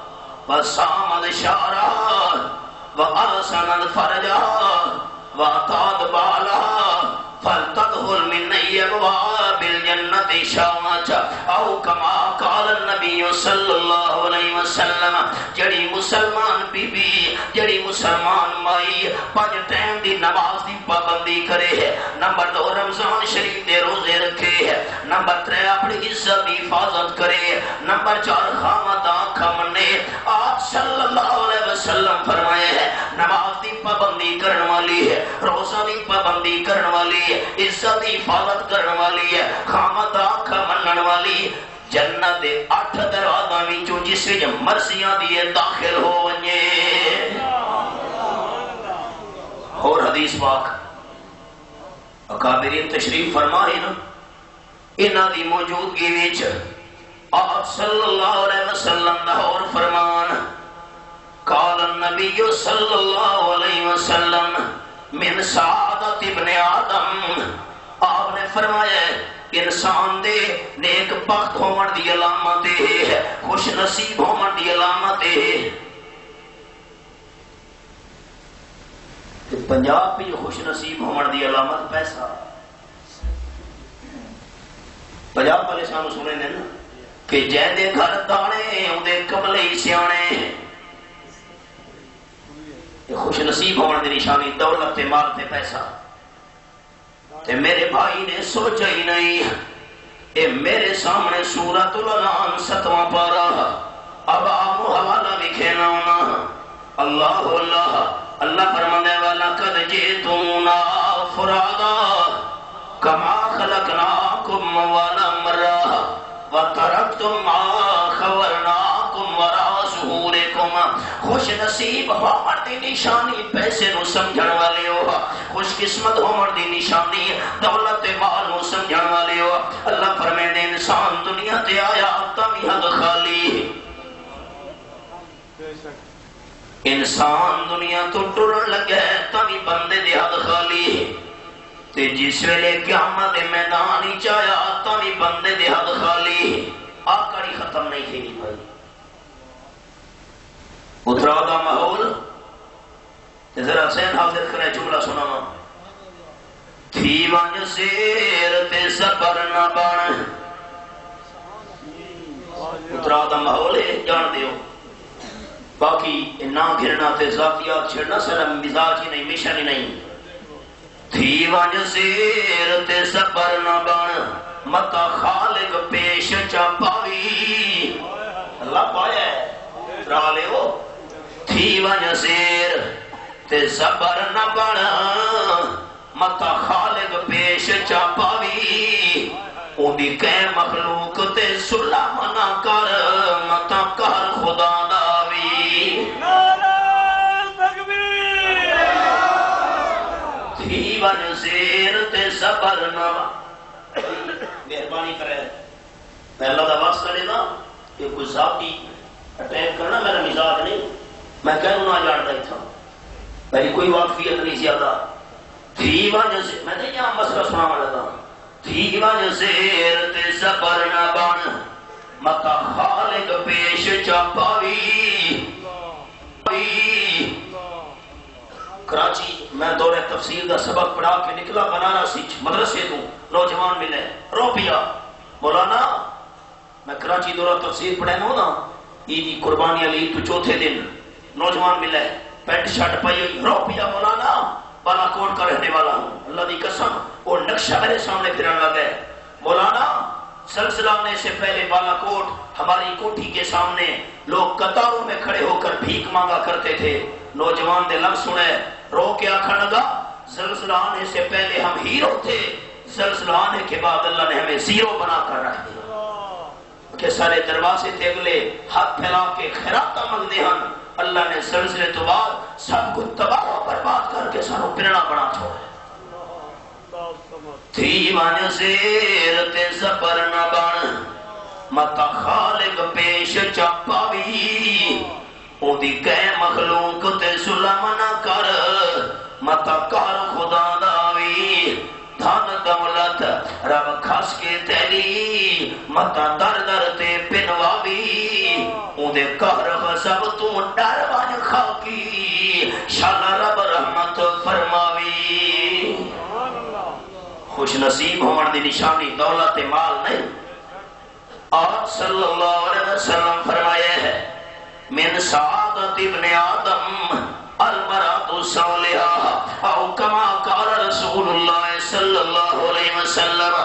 وصامت شهرها وأحسنت فرجها وأطاعت بالها فلتدخل من ابواب الجنة شاءت او كما قال النبي صلی اللہ علیہ وسلم جڑی مسلمان بی بی جڑی مسلمان مائی 5 ٹائم دی نماز دی پابندی کرے ہے نمبر 2 رمضان شریف دے روزے رکھے ہے نمبر 3 اپنی عزت دی حفاظت کرے نمبر 4 خامد آنکھ منے آپ صلی اللہ علیہ وسلم فرمائے ہے نماز دی پابندی کرنے والی ہے روزہ دی پابندی کرنے والی ہے عزت دی حفاظت کرنے والی ہے خامد آنکھ منن والی جنت دے 8 دروازاں وچوں جس وچ مرضیاں دی داخل ہو ونجے اور حدیث پاک اکابرین تشریف فرمائے نا انہاں دی موجودگی وچ آپ صلی اللہ علیہ وسلم دا اور فرمان قال النبی صلی اللہ علیہ وسلم من سعادت ابن آدم آپ نے فرمایا انسان دے نیک بخت ہون دی علامت ہے خوش نصیب ہون دی علامت ہے کہ پنجاب بھی خوش نصیب ہونے دی علامت پیسہ. پنجاب والے سانو سنے نے نا کہ جے دے گھر دانے اندے کملے ہی سیانے. خوش نصیب ہونے دی نشانی دولت تے مال تے پیسہ. تے میرے بھائی نے سوچا ہی نہیں. اے میرے سامنے سورۃ الانعام 7واں پارہ اب آپ حوالہ لکھنا ہونا. اللہ اللہ اللہ فرمانے والا قد جئتمونا فرادا کما خلقناکم اول مرہ وترکتم ما خولناکم وراء ظہورکم. خوش نصیب ہومن دی نشانی پیسے نو سمجھن والے ہو. خوش قسمت ہومن دی نشانی دولت مال نو سمجھن والے ہو. اللہ فرمائے انسان دنیا تے آیا تمی حد خالی. انسان دنیا تو ٹرن لگے تمی بندے دی حد خالی. تے جس ویلے قیامت میدان ہی چایا تمی بندے دی حد خالی. آکڑی ختم نہیں تھی بھائی. اترا دا ماحول ذرا حسین حاضر کرے جملہ سنانا. تھی ونج سیر تے صبر نہ بن. اترا دا ماحول ہے جان دیو. باقی نہ گھرنا تے ذاتیات چھڑنا سر مزاج ہی نہیں مشن ہی نہیں. تھی ونج سیر تے صبر نہ بن متا خالق پیش چا پاوی. اللہ پایا ہے را لے ہو. تھی ونج سیر تے صبر نہ بن متا خالق پیش چا پاوی. اونی کہ مخلوق تے سلام نہ کر متا کر خدا داوی. تھی ون زیر تے صبر نہ. مہربانی کرے میں اللہ دا واسطہ لینا کہ کوئی ذاتی اٹیک کرنا میرا مزاج نہیں. میں کہوں نہ جانتا ہی تھا میری کوئی واقفیت نہیں زیادہ. تھی ون زیر میں نہیں یہاں مسئلہ سنا لگا. تھی ون زیر تے صبر نہ بن متا خالق پیش چا پاوی. کراچی میں دور تفسیر دا سبق پڑھا کے نکلا بنارس مدرسے تو نوجوان ملے رو پیا. مولانا میں کراچی دورہ تفسیر پڑھے نا عیدی قربانی علی تو چوتھے دن نوجوان ملے پینٹ شرٹ پائی رو پیا. مولانا بالا کوٹ کا رہنے والا ہوں اللہ دی قسم. اور نقشہ میرے سامنے پھرن لگا. مولانا سلسلہ آنے سے پہلے بالا کوٹ ہماری کوٹھی کے سامنے لوگ قطاروں میں کھڑے ہو کر بھیک مانگا کرتے تھے. نوجوان نے لفظ سنے رو کے آخر لگا زلزلہ آنے سے پہلے ہم ہیرو تھے. زلزلہ آنے کے بعد اللہ نے ہمیں زیرو بنا کر رکھ دیا. کہ سارے دروازے تے اگلے ہاتھ پھیلا کے خیراتہ مانگتے ہیں. اللہ نے زلزلے تو بعد سب کو تباہ و برباد کر کے سانو پرنا بنا چھوڑا. تھی ون زیر تے صبر نہ بن متا خالق پیش چا پاوی. اودی کہ مخلوق تے ظلم نہ کر متا کر خدا داوی. دھن دولت رب کھس کے تیری متا در در تے پنواوی. اودے کہر سب تو ڈر ون خاکی شالا رب رحمت فرماوی. خوش نصیب ہونے دی نشانی دولت مال نہیں. آپ صلی اللہ علیہ وسلم فرمایا ہے من سعادت ابن آدم المرأة الصالحہ او کما قال رسول اللہ صلی اللہ علیہ وسلم.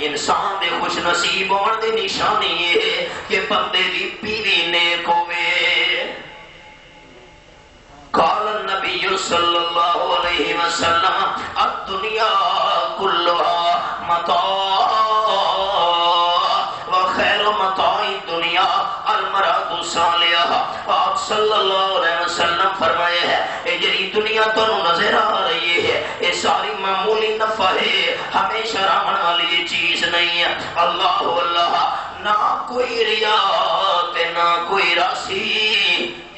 انسان دے خوش نصیب ہونے دی نشانی یہ ہے کہ بندے دی بیوی نیک ہوئے. قال النبی صلی اللہ علیہ وسلم الدنیا کلها متاع وخیر متاع الدنیا المرأة الصالحہ. آپ صلی اللہ علیہ وسلم فرمائے ہے اے جری دنیا تو نظر آ رہی ہے یہ ساری معمولی نفع ہے ہمیشہ رہنے والی چیز نہیں ہے. اللہ اللہ نہ کوئی ریا تے نہ کوئی راسی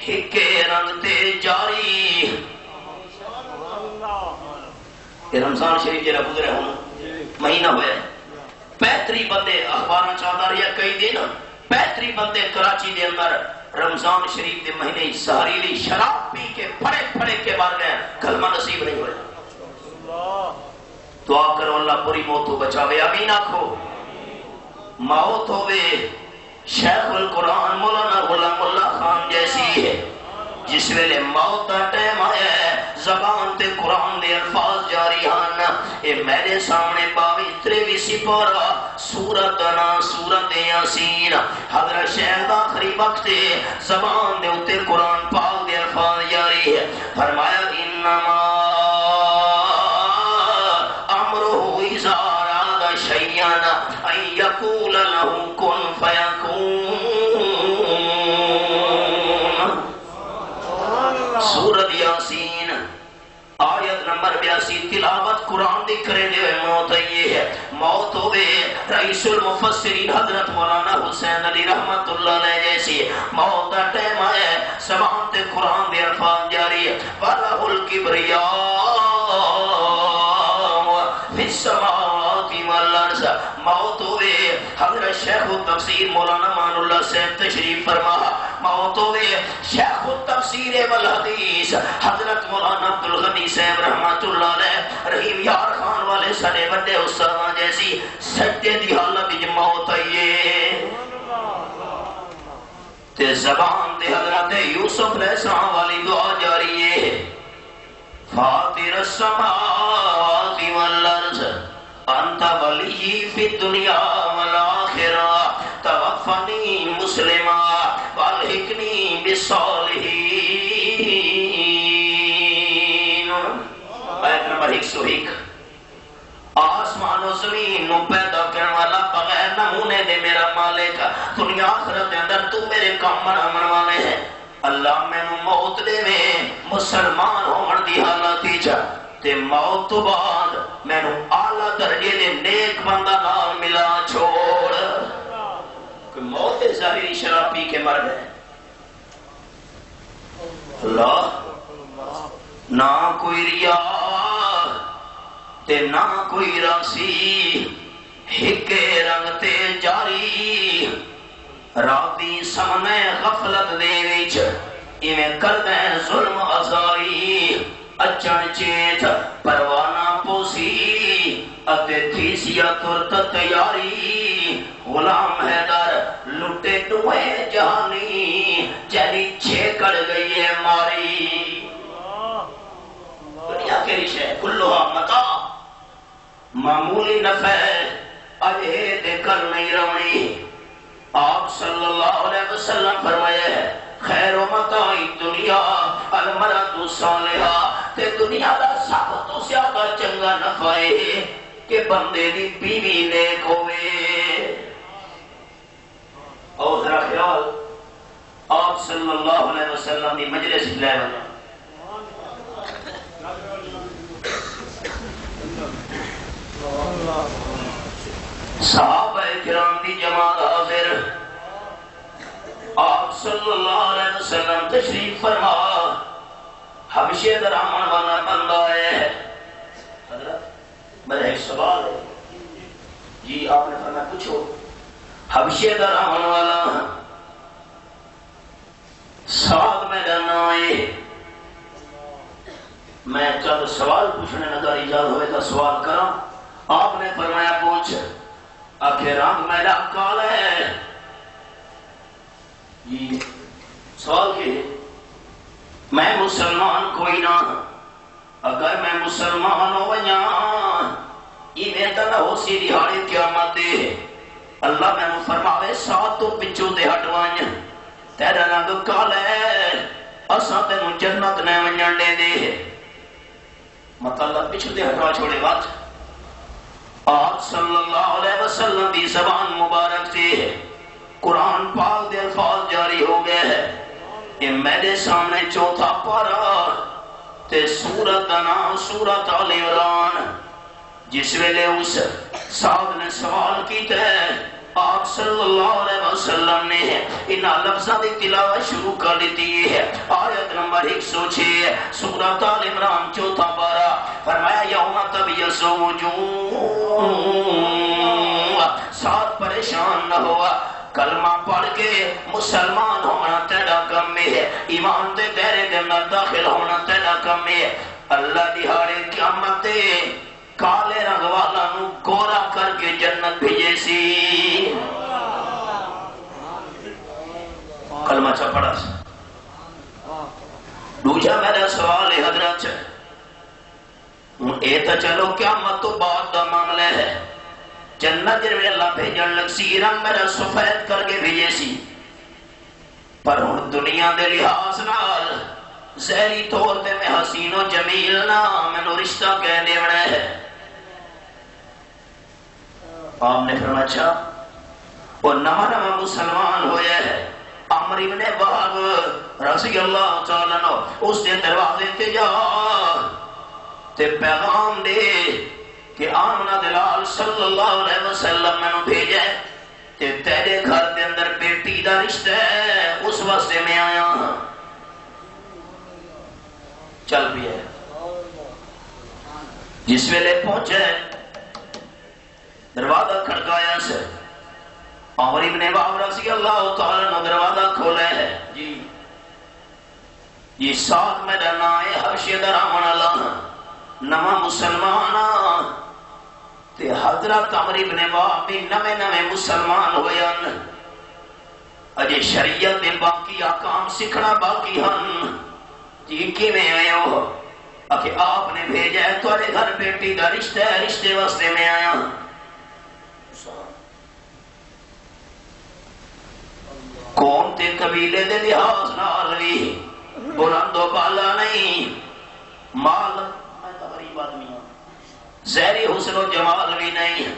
ہکے رنگ تے جاری. یہ رمضان شریف جرا گزرے ہوں مہینہ ہوئے بہتری بندے اخبار چاہتا رہا کئی دن بہتری بندے کراچی دے اندر رمضان شریف کے مہینے زہریلی شراب پی کے پھڑے پھڑے کے مر گئے، کلمہ نصیب نہیں ہوئے۔ دعا کرو اللہ پوری موت ہو بچاوے، آمین آکھو۔ موت ہوئے شیخ القرآن مولانا غلام اللہ خان جیسی ہے، جس ویلے موت کا ٹائم آیا ہے زبان تے قرآن دے الفاظ جاری ہن۔ اے میرے سامنے 22 سپارہ سورت نا سورت یاسین، حضرت شیخ دا آخری وقت زبان دے اتے قرآن پاک دے الفاظ جاری ہے۔ فرمایا انما امرہ اذا اراد شیئا ان یقول له کن فیکون۔ سورت یاسین آیت نمبر 82 تلاوت قرآن دی کرے دے موت یہ ہے۔ موت ہوئے رئیس المفسرین حضرت مولانا حسین علی رحمت اللہ علیہ جیسی موت کا ٹائم آیا ہے، زبان تے قرآن دے الفاظ جاری ہے۔ وَلَهُ الْكِبْرِيَاءُ فِي السَّمَاوَاتِ وَالْأَرْضِ۔ موت ہوئے حضرت شیخ التفسیر مولانا مان اللہ صاحب تشریف فرما۔ موت ہوئے شیخ التفسیر والحدیث حضرت مولانا عبدالغنی صاحب رحمت اللہ علیہ رحیم یار خان والے سارے بڑے استاد جیسی سجدے دی حالت وچ موت آئیے تے زبان تے حضرت یوسف علیہ السلام والی دعا جاری ہے۔ فاطر السماوات والارض انت ولی فی الدنیا والآخرہ توفنی مسلما والحقنی بالصالحین۔ آیت نمبر 101۔ آسمان و زمین نو پیدا کرنے والا بغیر نمونے دے میرا مالک، دنیا آخرت دے اندر تو میرے کام بناون والے ہیں۔ اللہ میں نو موت دے میں مسلمان ہون دی حالت تے موت تو بعد میں نو اعلیٰ درجے دے نیک بندہ نال ملا چھوڑ۔ کہ موت ظاہری شراب پی کے مر گئے، اللہ نہ کوئی ریا تے نہ کوئی راسی، ہکے رنگ تے جاری رابی سمنے غفلت دے وچ ایویں کردے ظلم ازاری۔ اچھن چیت پروانہ پوسی اتے تھیسیا ترت تیاری، غلام حیدر لٹے ٹوئے جہانی چلی چھیکڑ گئی ہے ماری۔ دنیا کے رشے کلوہا متا معمولی نفع اجے دے کر نہیں رونی۔ آپ صلی اللہ علیہ وسلم فرمایا ہے خیر و متاع دنیا المرأۃ الصالحہ، تے دنیا دا سب تو زیادہ چنگا نفع ہے کہ بندے دی بیوی نیک ہوئے۔ اور ذرا خیال آپ صلی اللہ علیہ وسلم دی مجلس لے بنا صحابہ کرام دی جماعت حاضر، آپ صلی اللہ علیہ وسلم تشریف فرما، حبشے درامن والا بندہ ہے۔ حضرت میرا ایک سوال ہے جی، آپ نے فرمایا پوچھو۔ حبشے درامن والا ساتھ میں جانا ہے، میں چند سوال پوچھنے لگا، اجازت ہوئے تو سوال کرا۔ آپ نے فرمایا پوچھ۔ آخر رنگ میرا کالا ہے جی، سوال کے میں مسلمان کوئی نہ، اگر میں مسلمان ہو جاؤں یہ تو نہ ہو سی دیہاڑی قیامت دے، اللہ میں فرماوے ساتھ تو پچھو دے ہٹوائیں، تیرا رنگ کالا ہے اساں تینوں جنت نے ونجن دے دے، مطلب پچھو دے ہٹوا چھوڑے بات۔ آپ صلی اللہ علیہ وسلم دی زبان مبارک سے قرآن پاک دے الفاظ جاری ہو گئے ہیں۔ یہ میرے سامنے چوتھا پارا تے سورت نام سورت آل عمران، جس ویلے اس سعد نے سوال کیتا ہے آپ صلی اللہ علیہ وسلم نے ان لفظوں کی تلاوت شروع کر دیتی ہے۔ آیت نمبر 106 سورۃ آل عمران چوتھا پارہ، فرمایا یوم تبیض وجوہ، ساتھ پریشان نہ ہوا، کلمہ پڑھ کے مسلمان ہونا تیرا کم ہے، ایمان دے دائرے دے اندر داخل ہونا تیرا کم ہے۔ اللہ دیہاڑے قیامت کالے رنگ والا نو گورا کر کے جنت بھیجے سی۔ کلمہ چا پڑھا سی۔ دوجا میرا سوال ہے حضرت، اے تو چلو قیامت تو بعد دا معاملہ ہے، جنت جنوے اللہ بھیجن لگ سی، رنگ میرا سفید کر کے بھیجے سی، پر ہن دنیا دے لحاظ نال زہری طور تے میں حسین و جمیل نا میں نو رشتہ کہہ دیونا ہے۔ آپ نے فرمایا اچھا وہ نواں مسلمان ہویا ہے، عمر بن وہب رضی اللہ تعالیٰ عنہ، اس نے دروازے تے جا تے پیغام دے کہ آمنہ دلال صلی اللہ علیہ وسلم میں نے بھیجے تے تیرے گھر دے اندر بیٹی دا رشتہ ہے، اس واسطے میں آیا ہوں۔ چل بھی ہے، جس ویلے پہنچے دروازہ کھڑکایا سے، عمر بن وہب رضی اللہ تعالیٰ عنہ دروازہ کھولے ہے، جی یہ ساتھ میں ڈرنا ہے حبشے درامن اللہ نواں مسلمان تے حضرت عمر بن وہب بھی نوے مسلمان ہوئے ہیں، اجے شریعت دے باقی احکام سکھنا باقی ہن، جی کی میں آئے ہو کہ آپ نے بھیجا ہے تمہارے گھر بیٹی دا رشتہ ہے، رشتے واسطے میں آیا ہوں۔ قوم تے قبیلے دے لحاظ نال بھی بلند و بالا نہیں، مال میں تو غریب آدمی ہوں، زہری حسن و جمال بھی نہیں،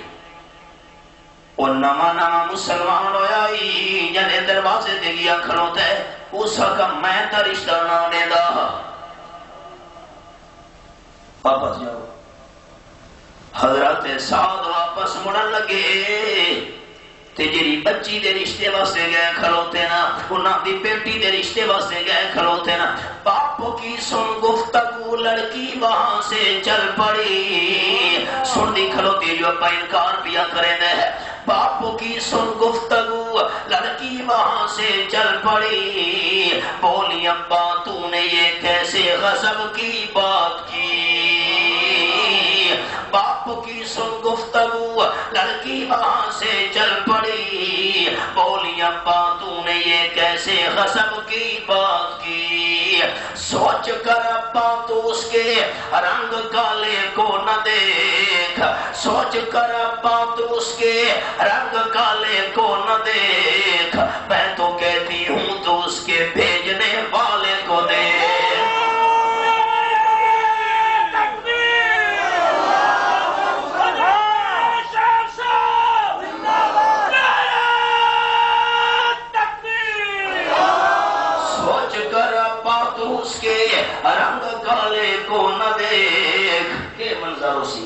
وہ نواں مسلمان ہویا ہی جنے دروازے دے گیا کھڑوتا ہے، اس حکم میں تا رشتہ نہ دے دا، واپس جاؤ۔ حضرت سعد واپس مڑن لگے تے جری بچی دے رشتے واسطے گئے کھڑوتے نا، انہاں دی بیٹی دے رشتے واسطے گئے کھڑوتے نا، باپو کی سن گفتگو لڑکی وہاں سے چل پڑی، سن دی کھڑوتی جو اپا انکار پیا کرے دے، باپو کی سن گفتگو لڑکی وہاں سے چل پڑی، بولی ابا تو نے یہ کیسے غضب کی بات کی، باپو کی سن گفتگو لڑکی وہاں سے چل پڑی، بولی ابا تو نے یہ کیسے غضب کی بات کی، سوچ کر ابا تو اس کے رنگ کالے کو نہ دیکھ، سوچ کر ابا تو اس کے رنگ کالے کو نہ دیکھ، میں تو کہتی ہوں تو اس کے بھیجنے والے کو دیکھ۔ اس کے رنگ کالے کو نہ دیکھ، کہ منظر اسی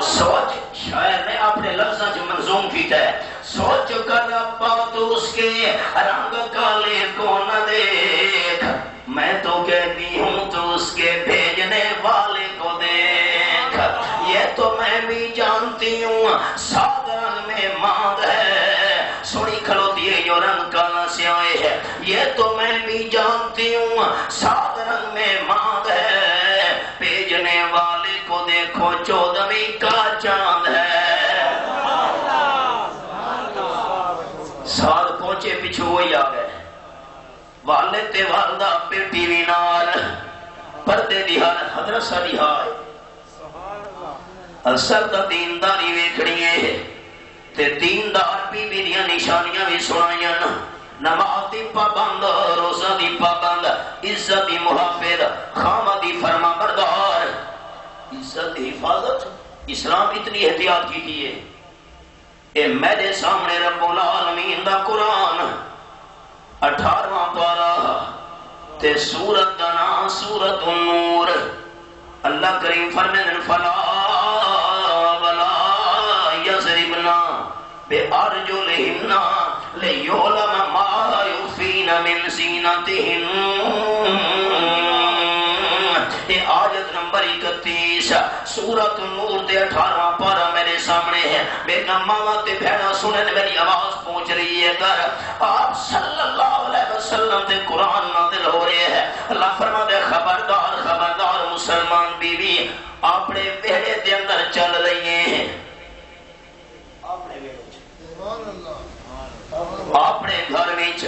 سوچ، شاید میں اپنے لفظاں جو منظوم کیتا ہے، سوچ کر ابا تو اس کے رنگ کالے کو نہ دیکھ، میں تو کہتی ہوں تو اس کے بھیجنے والے کو دیکھ، یہ تو میں بھی جانتی ہوں سات رنگ میں ماند ہے، سوڑی کھڑوتی ہے جو رنگ کالا سیاہ ہے، یہ تو میں بھی جانتی ہوں سات رنگ میں ماند ہے، بھیجنے والے کو دیکھو 14ویں کا چاند ہے۔ سال پہنچے پچھو وہی آ گئے، والد تے والدہ بیٹی بھی نال، پردے دی حالت حضرت ساری ہائے، اثر دا دینداری ویکھنی ہے تے دیندار بی بی دیاں نشانیاں بھی سنائیاں، نماز دی پابند، روزہ دی پابند، عزت دی محافظ، خامہ دی فرما بردار، عزت دی حفاظت، اسلام اتنی احتیاط کی ہے، اے میرے سامنے رب العالمین دا قرآن 18واں پارہ تے سورت دا نام سورت النور، اللہ کریم فرمائے فلا ولا یضربنا بارجلہن لیعلم ما یخفین من زینتہن، آیت نمبر 31 سورۃ النور دے 18واں پارہ میرے سامنے ہے. میرا ماما تے بہنا سنن میری آواز پہنچ رہی ہے گھر. آپ صلی اللہ علیہ وسلم تے قرآن نازل ہو رہے ہیں. اللہ فرماتا ہے خبردار خبردار مسلمان بیوی اپنے بیڑے دے اندر چل رہی ہیں. اپنے گھر وچ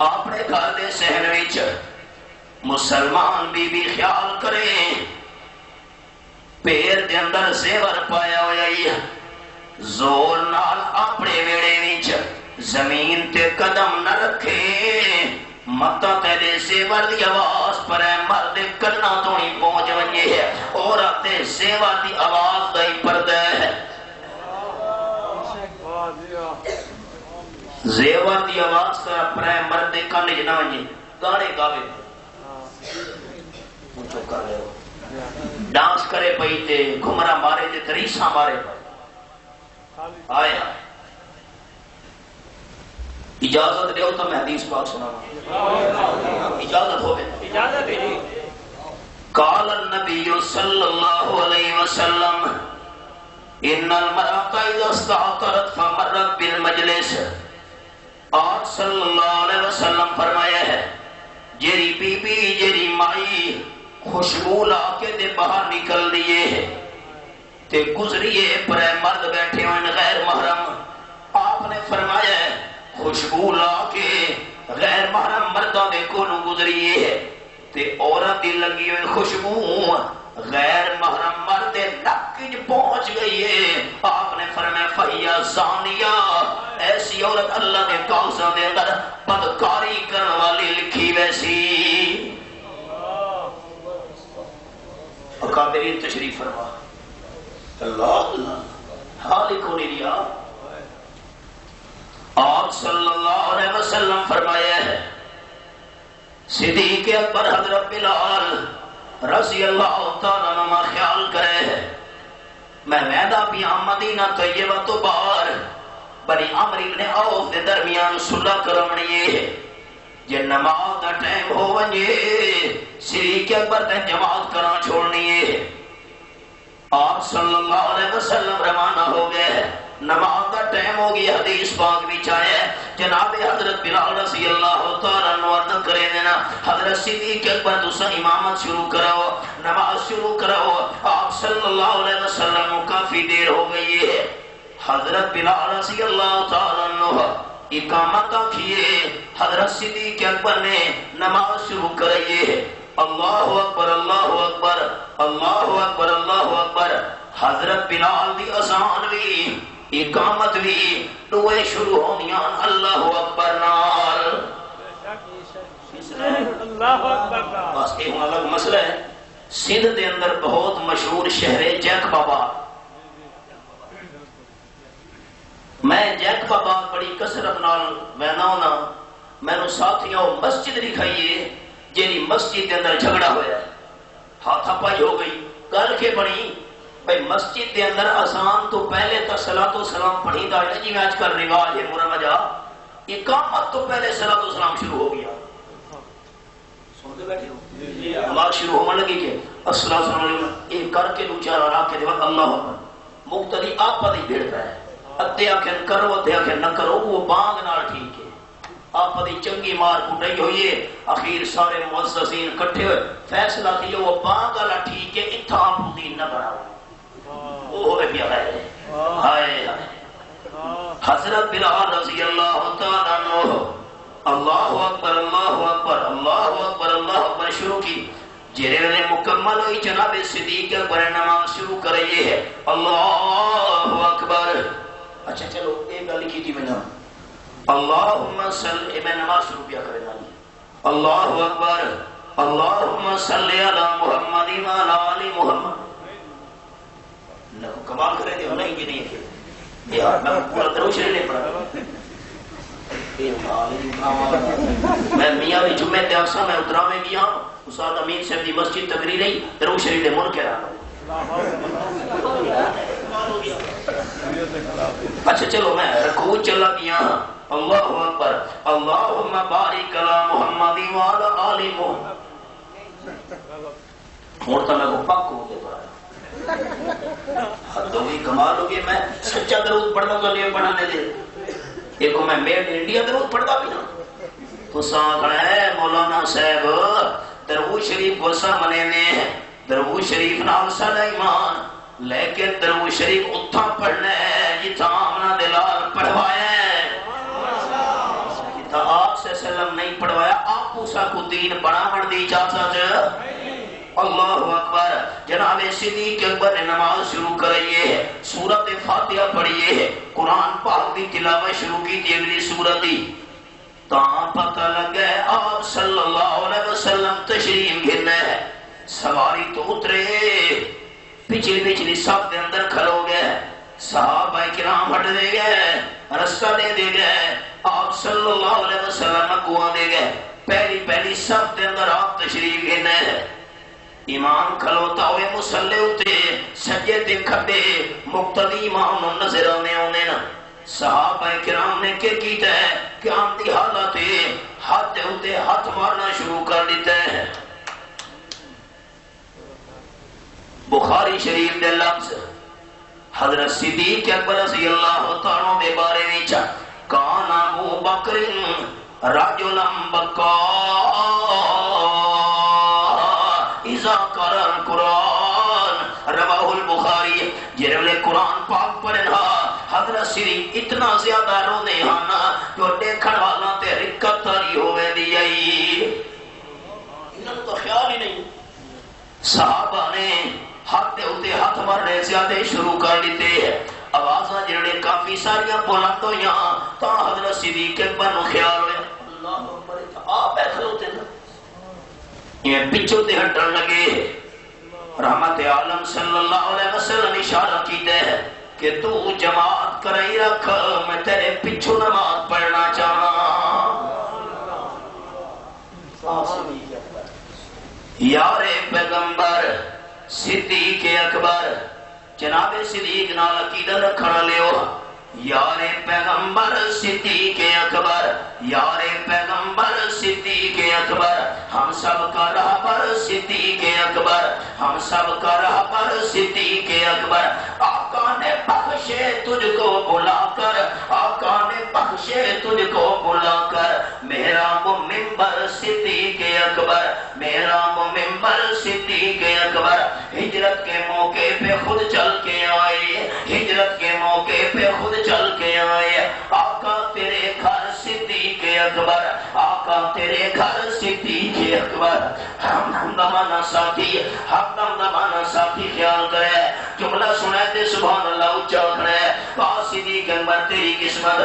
اپنے گھر دے صحن وچ مسلمان بی خیال کرے پیر دے اندر زیور پایا ہوا ہے. زور نال اپنے ویڑے وچ زمین تے قدم نہ رکھے. متا تیرے زیور دی آواز پر مرد کنا تو ہی پہنچ ونجے ہے. عورت دے زیور دی آواز دا ہی پردہ ہے. زیور دی آواز کا پر مرد کن جنا ونجے گانے گاوے کر رہے ہو ڈانس کرے پئی تے گھمرا مارے تے تریسا مارے پئی. آیا اجازت دیو تو میں حدیث پاک سناواں. اجازت ہوے اجازت ہے. قال النبی صلی اللہ علیہ وسلم ان المرأة اذا استعطرت فمرت بالمجلس. آپ صلی اللہ علیہ وسلم فرمایا ہے جیری بی بی جیری مائی خوشبو لا کے دے باہر نکل دیئے تے گزریے پر مرد بیٹھے ہوئے غیر محرم. آپ نے فرمایا ہے خوشبو لا کے غیر محرم مردوں دے کولوں گزریے تے عورت دی لگی ہوئی خوشبو غیر محرم مرد نک پہنچ گئی ہے. آپ نے فرمایا فہیا زانیہ ایسی عورت اللہ کے کاغذوں دے اندر بدکاری کرنے والی لکھی ویسی. اکابرین تشریف فرما. اللہ حال کو نہیں لیا. آپ صلی اللہ علیہ وسلم فرمایا ہے صدیق اکبر حضرت بلال رضی اللہ تعالیٰ عنہ خیال کرے ہے میں ویدہ بھی مدینہ طیبہ تو باہر بنی عمر ابن عوف دے درمیان صلح کرونیے جے نماز دا ٹائم ہو ونجے صدیق اکبر تے جماعت کرا چھوڑنیے. آپ صلی اللہ علیہ وسلم روانہ ہو گئے. نماز دا ٹائم ہو گیا. حدیث پاک بھی چاہے جناب حضرت بلال رضی اللہ تعالیٰ عنہ عرض کرے دینا حضرت صدیق اکبر دوسرا امامت شروع کرو نماز شروع کرو. آپ صلی اللہ علیہ وسلم کافی دیر ہو گئی ہے. حضرت بلال رضی اللہ تعالیٰ عنہ اقامت کیے. حضرت صدیق اکبر نے نماز شروع کریے. اللہ اکبر اللہ اکبر اللہ اکبر اللہ اکبر. حضرت بلال دی اذان بھی اقامت بھی دوئے شروع ہونیاں اللہ اکبر نال. بس ایک الگ مسئلہ ہے. سندھ دے اندر بہت مشہور شہر جیک بابا. میں جیک بابا بڑی کسرت نال وینا ہونا. میں نے ساتھیوں مسجد دکھائیے جیری مسجد کے اندر جھگڑا ہوا ہے. ہاتھا پائی ہو گئی. گل کے بڑی بھئی مسجد کے اندر اذان تو پہلے تو صلاۃ و سلام پڑھی دا ہے جی میں آج کل رواج ہے مرمجا. اقامت تو پہلے صلاۃ و سلام شروع ہو گیا. سنتے بیٹھے ہو نماز شروع ہونے لگی کہ السلام علیکم ایک کر کے دو چار آ کے دیکھا اللہ اکبر. مقتدی آپ پر ہی بھیڑتا ہے. ادھے آخر کرو ادھے آخر نہ کرو وہ بانگ نال ٹھیک ہے. آپ دی چنگی مار کٹائی ہوئی ہے. اخیر سارے معززین کٹھے ہوئے فیصلہ کیا وہ بانگ والا ٹھیک ہے اتھا آپ دین نہ بناؤ. وہ ہوئے بھی آئے ہائے حضرت بلال رضی اللہ تعالیٰ عنہ اللہ اکبر اللہ اکبر اللہ اکبر اللہ اکبر شروع کی. جیرے نے مکمل ہوئی جناب صدیق اکبر نماز شروع کریے ہے اللہ اکبر. اچھا چلو ایک گل کی تھی میں نے اللہم صلی میں نماز شروع کیا کرے گا اللہ اکبر اللہم صلی علی محمد وعلی آل محمد. کمال کرے گے نہیں کہ نہیں ہے یار میں پورا دروشری نہیں پڑھا. میں میاں بھی جمعے تے آسا میں اترا میں گیا استاد امین صاحب دی مسجد تقریر رہی دروشری دے من کے رہا. اچھا چلو میں رکوع چلا گیا اللہ اکبر اللہم بارک علی محمد وعلی آل محمد. ہوں تو میں کو پک ہو کے پڑھا حد ہوئی کمال ہو گئی. میں سچا درود پڑھنا تو نہیں پڑھانے دے. ایک میں میڈ انڈیا درود پڑھتا بھی نا تو ساکھڑا ہے مولانا صاحب درود شریف وسا منے نے درود شریف نام سادا ایمان لیکن درود شریف اتھا پڑھنا ہے جتھا آمنا دلال پڑھوایا ہے جتھا آپ سے سلم نہیں پڑھوایا آپ اسا کو دین بڑھاون دی اجازت. اللہ اکبر. جناب صدیق اکبر نے نماز شروع کریے سورت فاتحہ پڑھیے قرآن پاک کی تلاوت شروع کی تھی اگلی سورت دی تاں پتہ لگ گئے آپ صلی اللہ علیہ وسلم تشریف گھنے سواری تو اترے پچھلی صف دے اندر کھلو گئے صحابہ کرام ہٹ دے گئے رستہ دے گئے آپ صلی اللہ علیہ وسلم اگواں دے گئے پہلی صف دے اندر آپ تشریف گھنے امام کھلوتا ہوئے مسلے ہوتے سجے تے کھڑے مقتدی امام نظر آنے نا صحابہ کرام نے کیا کیتا ہے کہ آمدی حالات ہاتھ ہوتے ہاتھ مارنا شروع کر دیتا ہے. بخاری شریف دے لفظ حضرت صدیق اکبر رضی اللہ تعالیٰ دے بارے وچ کان ابو بکر رجلا بکا اذا قرأ القرآن رواہ البخاری. جنہوں قرآن پاک پڑھنا حضرت صدیق اتنا زیادہ رونے ہانا جو دیکھن والا تے رکت تاری ہوئے دی آئی انہوں تو خیال ہی نہیں. صحابہ نے ہاتھ دے ہوتے ہاتھ مارنے زیادہ شروع کر دیتے ہیں آوازاں جنہوں نے کافی ساریاں بلند ہوئی تا حضرت صدیق اکبر نو خیال ہوئے اللہ اکبر آپ بیٹھے ہوتے نا یہ پچھو تے ہٹن لگے. رحمت عالم صلی اللہ علیہ وسلم اشارہ کیتے ہیں کہ تو جماعت کرائی رکھ میں تیرے پچھو نماز پڑھنا چاہاں. یار پیغمبر صدیق اکبر جناب صدیق نال عقیدہ رکھنا لیو یار پیغمبر صدیق اکبر یار پیغمبر صدیق اکبر ہم سب کا رہبر صدیق اکبر ہم سب کا رہبر صدیق اکبر. آقا نے بخشے تجھ کو بلا کر آقا نے بخشے تجھ کو بلا کر میرا وہ منبر صدیق اکبر میرا وہ منبر صدیق اکبر. ہجرت کے موقع پہ خود چل کے آئے ہجرت کے موقع پہ خود چل کے آئے. آقا تیرے گھر صدیق اکبر آقا تیرے گھر صدیق اکبر. ہم دمانا ساتھی خیال کرے جملہ سنے تے سبحان اللہ اچھا کھڑے صدیق اکبر تیری قسمت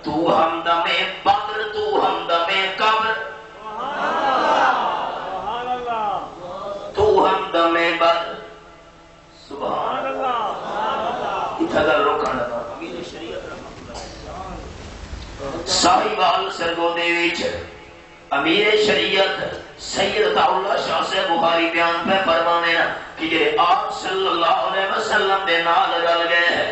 تو ہمدم بدر تو ہمدم قبر تو ہمدم بدر سبحان اللہ اتھا روکھا لگا صاحبال سرگودے وچ امیر شریعت سید اللہ شاہ سے بخاری بیان پہ فرمانے کہ یہ آپ صلی اللہ علیہ وسلم دے نال رل گئے ہیں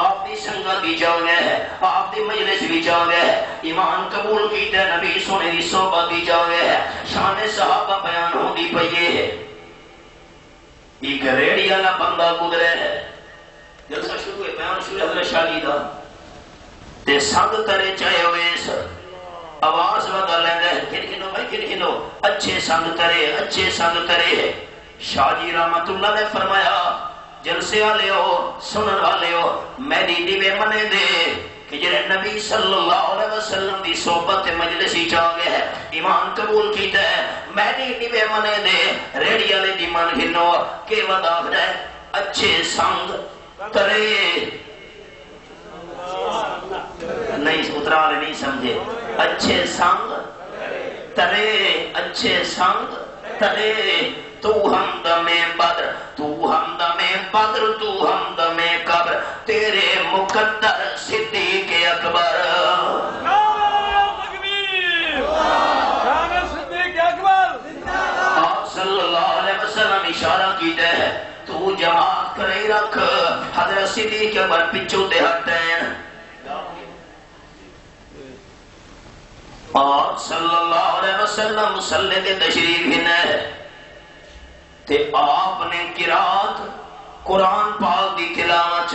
آپ دی سنگت بھی جا گئے ہیں آپ دی مجلس بھی جا گئے ہیں ایمان قبول کیتے نبی سونے دی صحبت بھی جا گئے ہیں شان صحابہ بیان ہو دی پئیے ہے. ایک ریڑی والا بندہ گزرے ہے جلسہ شروع ہے بیان شروع حضرت شاہی دا تے سنگ کرے چاہے ہوئے آواز ودا لیندے کھنو بھائی کھنو اچھے سنگ ترے شاہ جی رحمت اللہ نے فرمایا جلسے والے ہو سنن والے ہو میری دیوے منے دے کہ جنہیں نبی صلی اللہ علیہ وسلم دی صحبت مجلس ہی چاہ گئے ہے ایمان قبول کیتا ہے میری دیوے منے دے ریڑی والے دی من گھنو کہ ودا جائے اچھے سنگ ترے نہیں اترا والے نہیں سمجھے اچھے سنگ ترے تو ہمدم بدر تو ہمدم قبر تیرے مقدر صدیق اکبر. آپ صلی اللہ علیہ وسلم اشارہ کیتے ہیں تو جماعت کرے رکھ حضرت صدیق اکبر پچھو تے ہٹیں. آپ صلی اللہ علیہ وسلم مسلح کے تشریف ہنے تے آپ نے قرات قرآن پاک دی تلاوت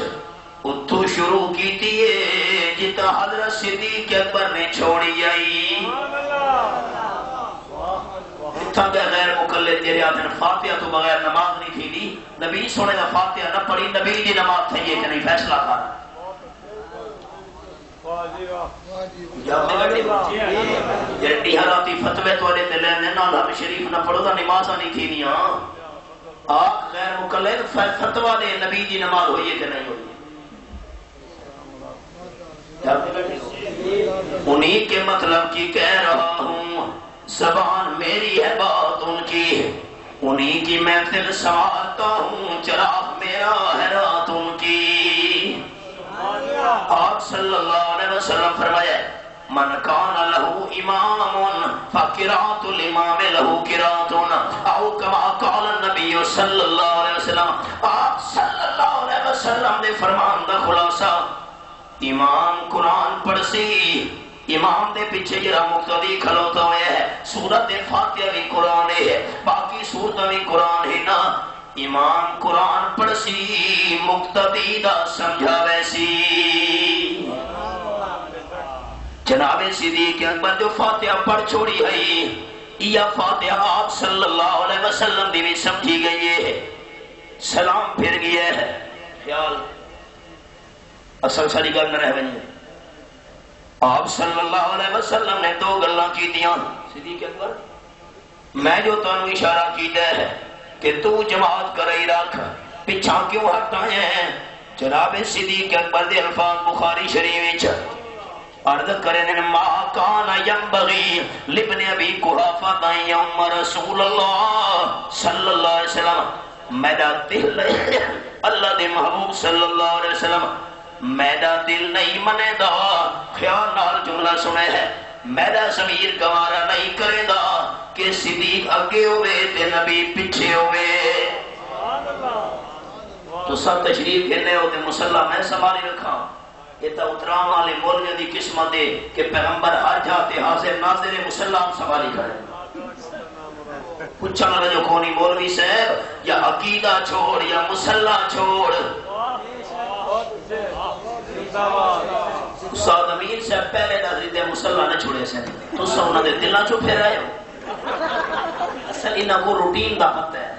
اتھو شروع کی تھی جتا حضرت صدیق اکبر نے چھوڑی آئی اتھا کہ غیر مقلد جیرے آدھن فاتحہ تو بغیر نماز نہیں تھی دی نبی سونے دا فاتحہ نہ پڑھی نبی دی نماز تھی یہ کہ نہیں فیصلہ کر جرٹی حالاتی فتوے تو آلے دلین نے نالہ شریف نہ پڑھو دا نمازہ نہیں تھی نہیں آپ غیر مقلد فتوہ دے نبی دی نماز ہوئی ہے کہ نہیں ہوئی انہی کے مطلب کی کہہ رہا ہوں زبان میری ہے بات ان کی ہے انہی کی محفل سنوارتا ہوں چراغ میرا ہے رات ان کی آپ صلی اللہ علیہ وسلم فرمایا من کان لہو امام فقرات الامام لہو قرات او کما قال النبی صلی اللہ علیہ وسلم آپ صلی اللہ علیہ وسلم نے فرمان دا خلاصہ امام قرآن پڑھ سی امام دے پیچھے جرا مقتدی کھلوتا ہوئے ہے سورت فاتحہ بھی قرآن ہے باقی سورت بھی قرآن ہے نا امام قرآن پڑھ سی مقتدی دا سمجھا ویسی جناب صدیق اکبر جو فاتحہ پڑھ چھوڑی ہے یا فاتحہ آپ صلی اللہ علیہ وسلم دی بھی سمجھی گئی ہے سلام پھر گیا ہے خیال اصل ساری گل نہ رہ بنی آپ صلی اللہ علیہ وسلم نے دو گلاں کی دیاں صدیق اکبر میں جو تانوں اشارہ کیتا ہے کہ تو جماعت کرئی رکھ پیچھا کیوں ہٹائے ہیں جناب صدیق اکبر دے الفاظ بخاری شریف وچ عرض کرنے ما کان ینبغی لابن ابی قحافہ ان یوم رسول اللہ صلی اللہ علیہ وسلم میرا دل اللہ دے محبوب صلی اللہ علیہ وسلم میرا دل نہیں منے دا خیال نال جملہ سنے ہے میرا ضمیر گوارا نہیں کرے دا کہ صدیق اگے ہوئے تے نبی پیچھے ہوئے تو سب تشریف گھرنے ہوتے مسلح میں سنبھالی رکھا یہ تا اترام والے مولویوں دی قسمت دے کہ پیغمبر ہر جاتے حاضر ناظر مسلح سنبھالی کرے پوچھا نہ جو کونی مولوی صاحب یا عقیدہ چھوڑ یا مسلح چھوڑ استاد امین سے پہلے نظری دے مسلح نہ چھوڑے سے تو سا انہوں نے دلہ چھو پھر رہے ہو اصل انہوں کو روٹین دا پتہ ہے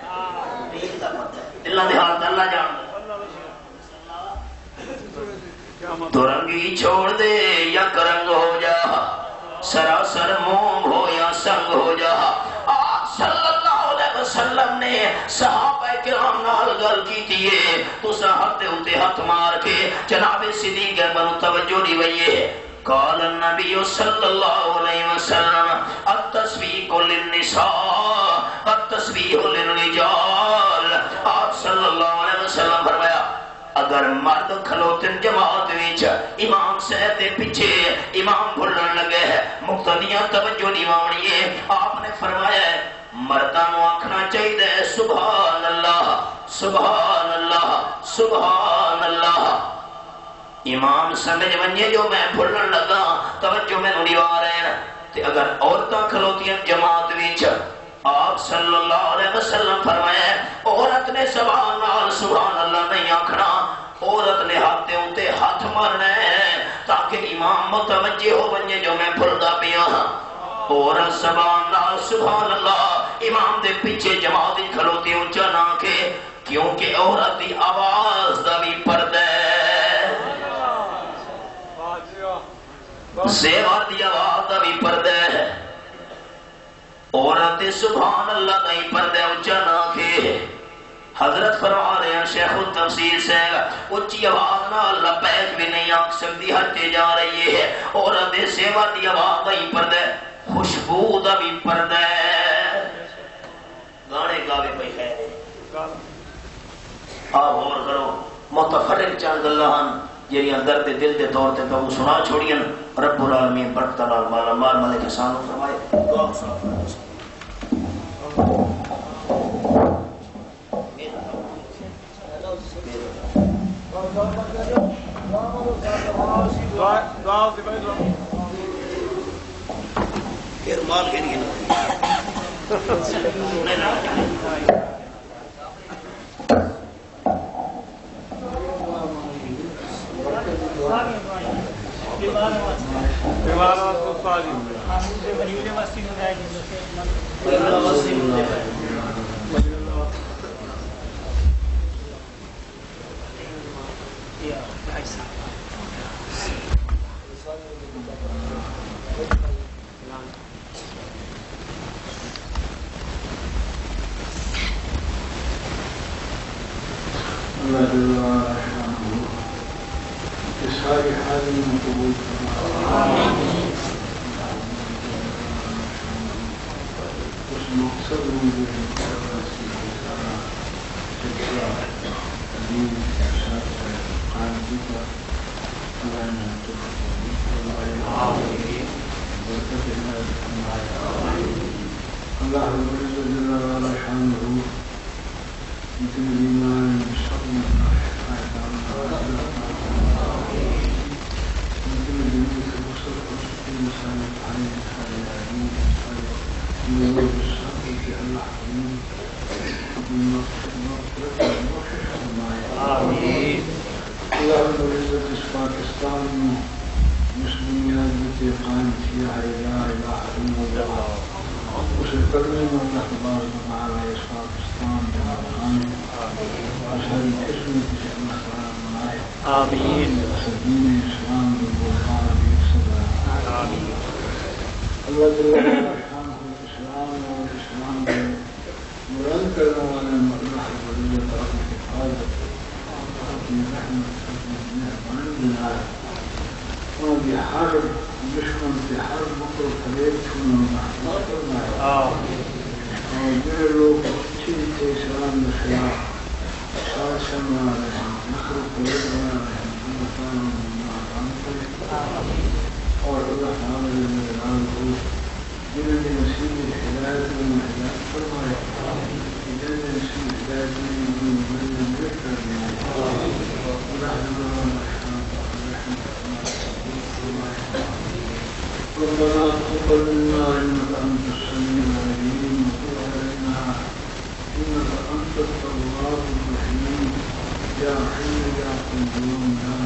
دلہ دے حال اللہ جان تو رنگی چھوڑ دے یا کرنگ ہو جا سراسر موم ہو یا سنگ ہو جا آپ صلی اللہ علیہ وسلم نے صحابہ کرام نال گل کی تیئے تو صحابہ ہوتے ہاتھ مار کے جناب صدیق بنو توجہ دی وئیے قال النبی صلی اللہ علیہ وسلم التسبیح للنساء التسبیح للرجال آپ صلی اللہ علیہ وسلم فرمایا اگر مرد کھلوتن جماعت ویچ امام صاحب دے پیچھے امام بھولن لگے ہے مقتدیاں توجہ دیوانی ہے آپ نے فرمایا ہے مردانو آکھنا چاہیے سبحان اللہ سبحان اللہ سبحان اللہ امام سمجھ ونجے جو میں بھولن لگا توجہ میں نوڑیوا رہے ہیں تے اگر عورتاں کھلوتیاں جماعت ویچ آپ صلی اللہ علیہ وسلم فرمایا عورت نے سبحان اللہ نہیں آکھنا عورت نے ہاتھ ہوتے ہاتھ مارنا ہے تاکہ امام متوجہ ہو بنجے جو میں بھولدا پیا عورت سبحان اللہ امام دے پیچھے جماعت کھلوتی اونچا نہ کے کیونکہ عورت دی آواز دا بھی پردہ ہے زیور دی آواز دا بھی پردہ ہے عورت سبحان اللہ نہیں پردہ اونچا نہ کے حضرت فرما رہے ہیں شیخ التفسیر سے اونچی آواز نہ لبیک بھی نہیں آنکھ سکتی ہٹے جا رہی ہے عورت سیوا دی آواز نہیں پردہ خوشبو دا بھی پردہ گانے گاوے پہ خیر آپ اور کرو متفرق چاند اللہ جیریاں درد دل دے طور تے تو سنا چھوڑیاں رب العالمین برکت لال مالا مال ملک حسانو فرمائے دعا صاحب مال کے لیے نہیں ساری حاضری میں قبول اس مقصد میں جو اللہ پاکستان میں مسلمیت جو قائم کیا ہے لا الہ الا اللہ اسے کرنے میں اللہ تبارک و تعالی اس پاکستان جہاں خانے اور ساری قسمت سے اللہ تعالی بنائے آمین دین اسلام بالبرکات ایک صدا آمین اللہ تعالی اسلام اور اسلام کے بلند کرنے والے اللہ ولی تعالی کی حفاظت اپنی رحمت اور بہار دشمن کے ہر مکر فریب چھوڑنا اور میرے لوگ اچھی تھے اسلام کے خلاف شاسن آ رہے ہیں مکر فریب بنا رہے ہیں اور اللہ تعالی میرے نام کو جنہوں نے نصیب ہدایت میں ہدایت فرمائے جنہوں نے نصیب ہدایت میں مدد کر دیا ربنا تقبل منا انك انت السميع العليم وتب علينا انك انت التواب الرحيم يا حي يا قيوم يا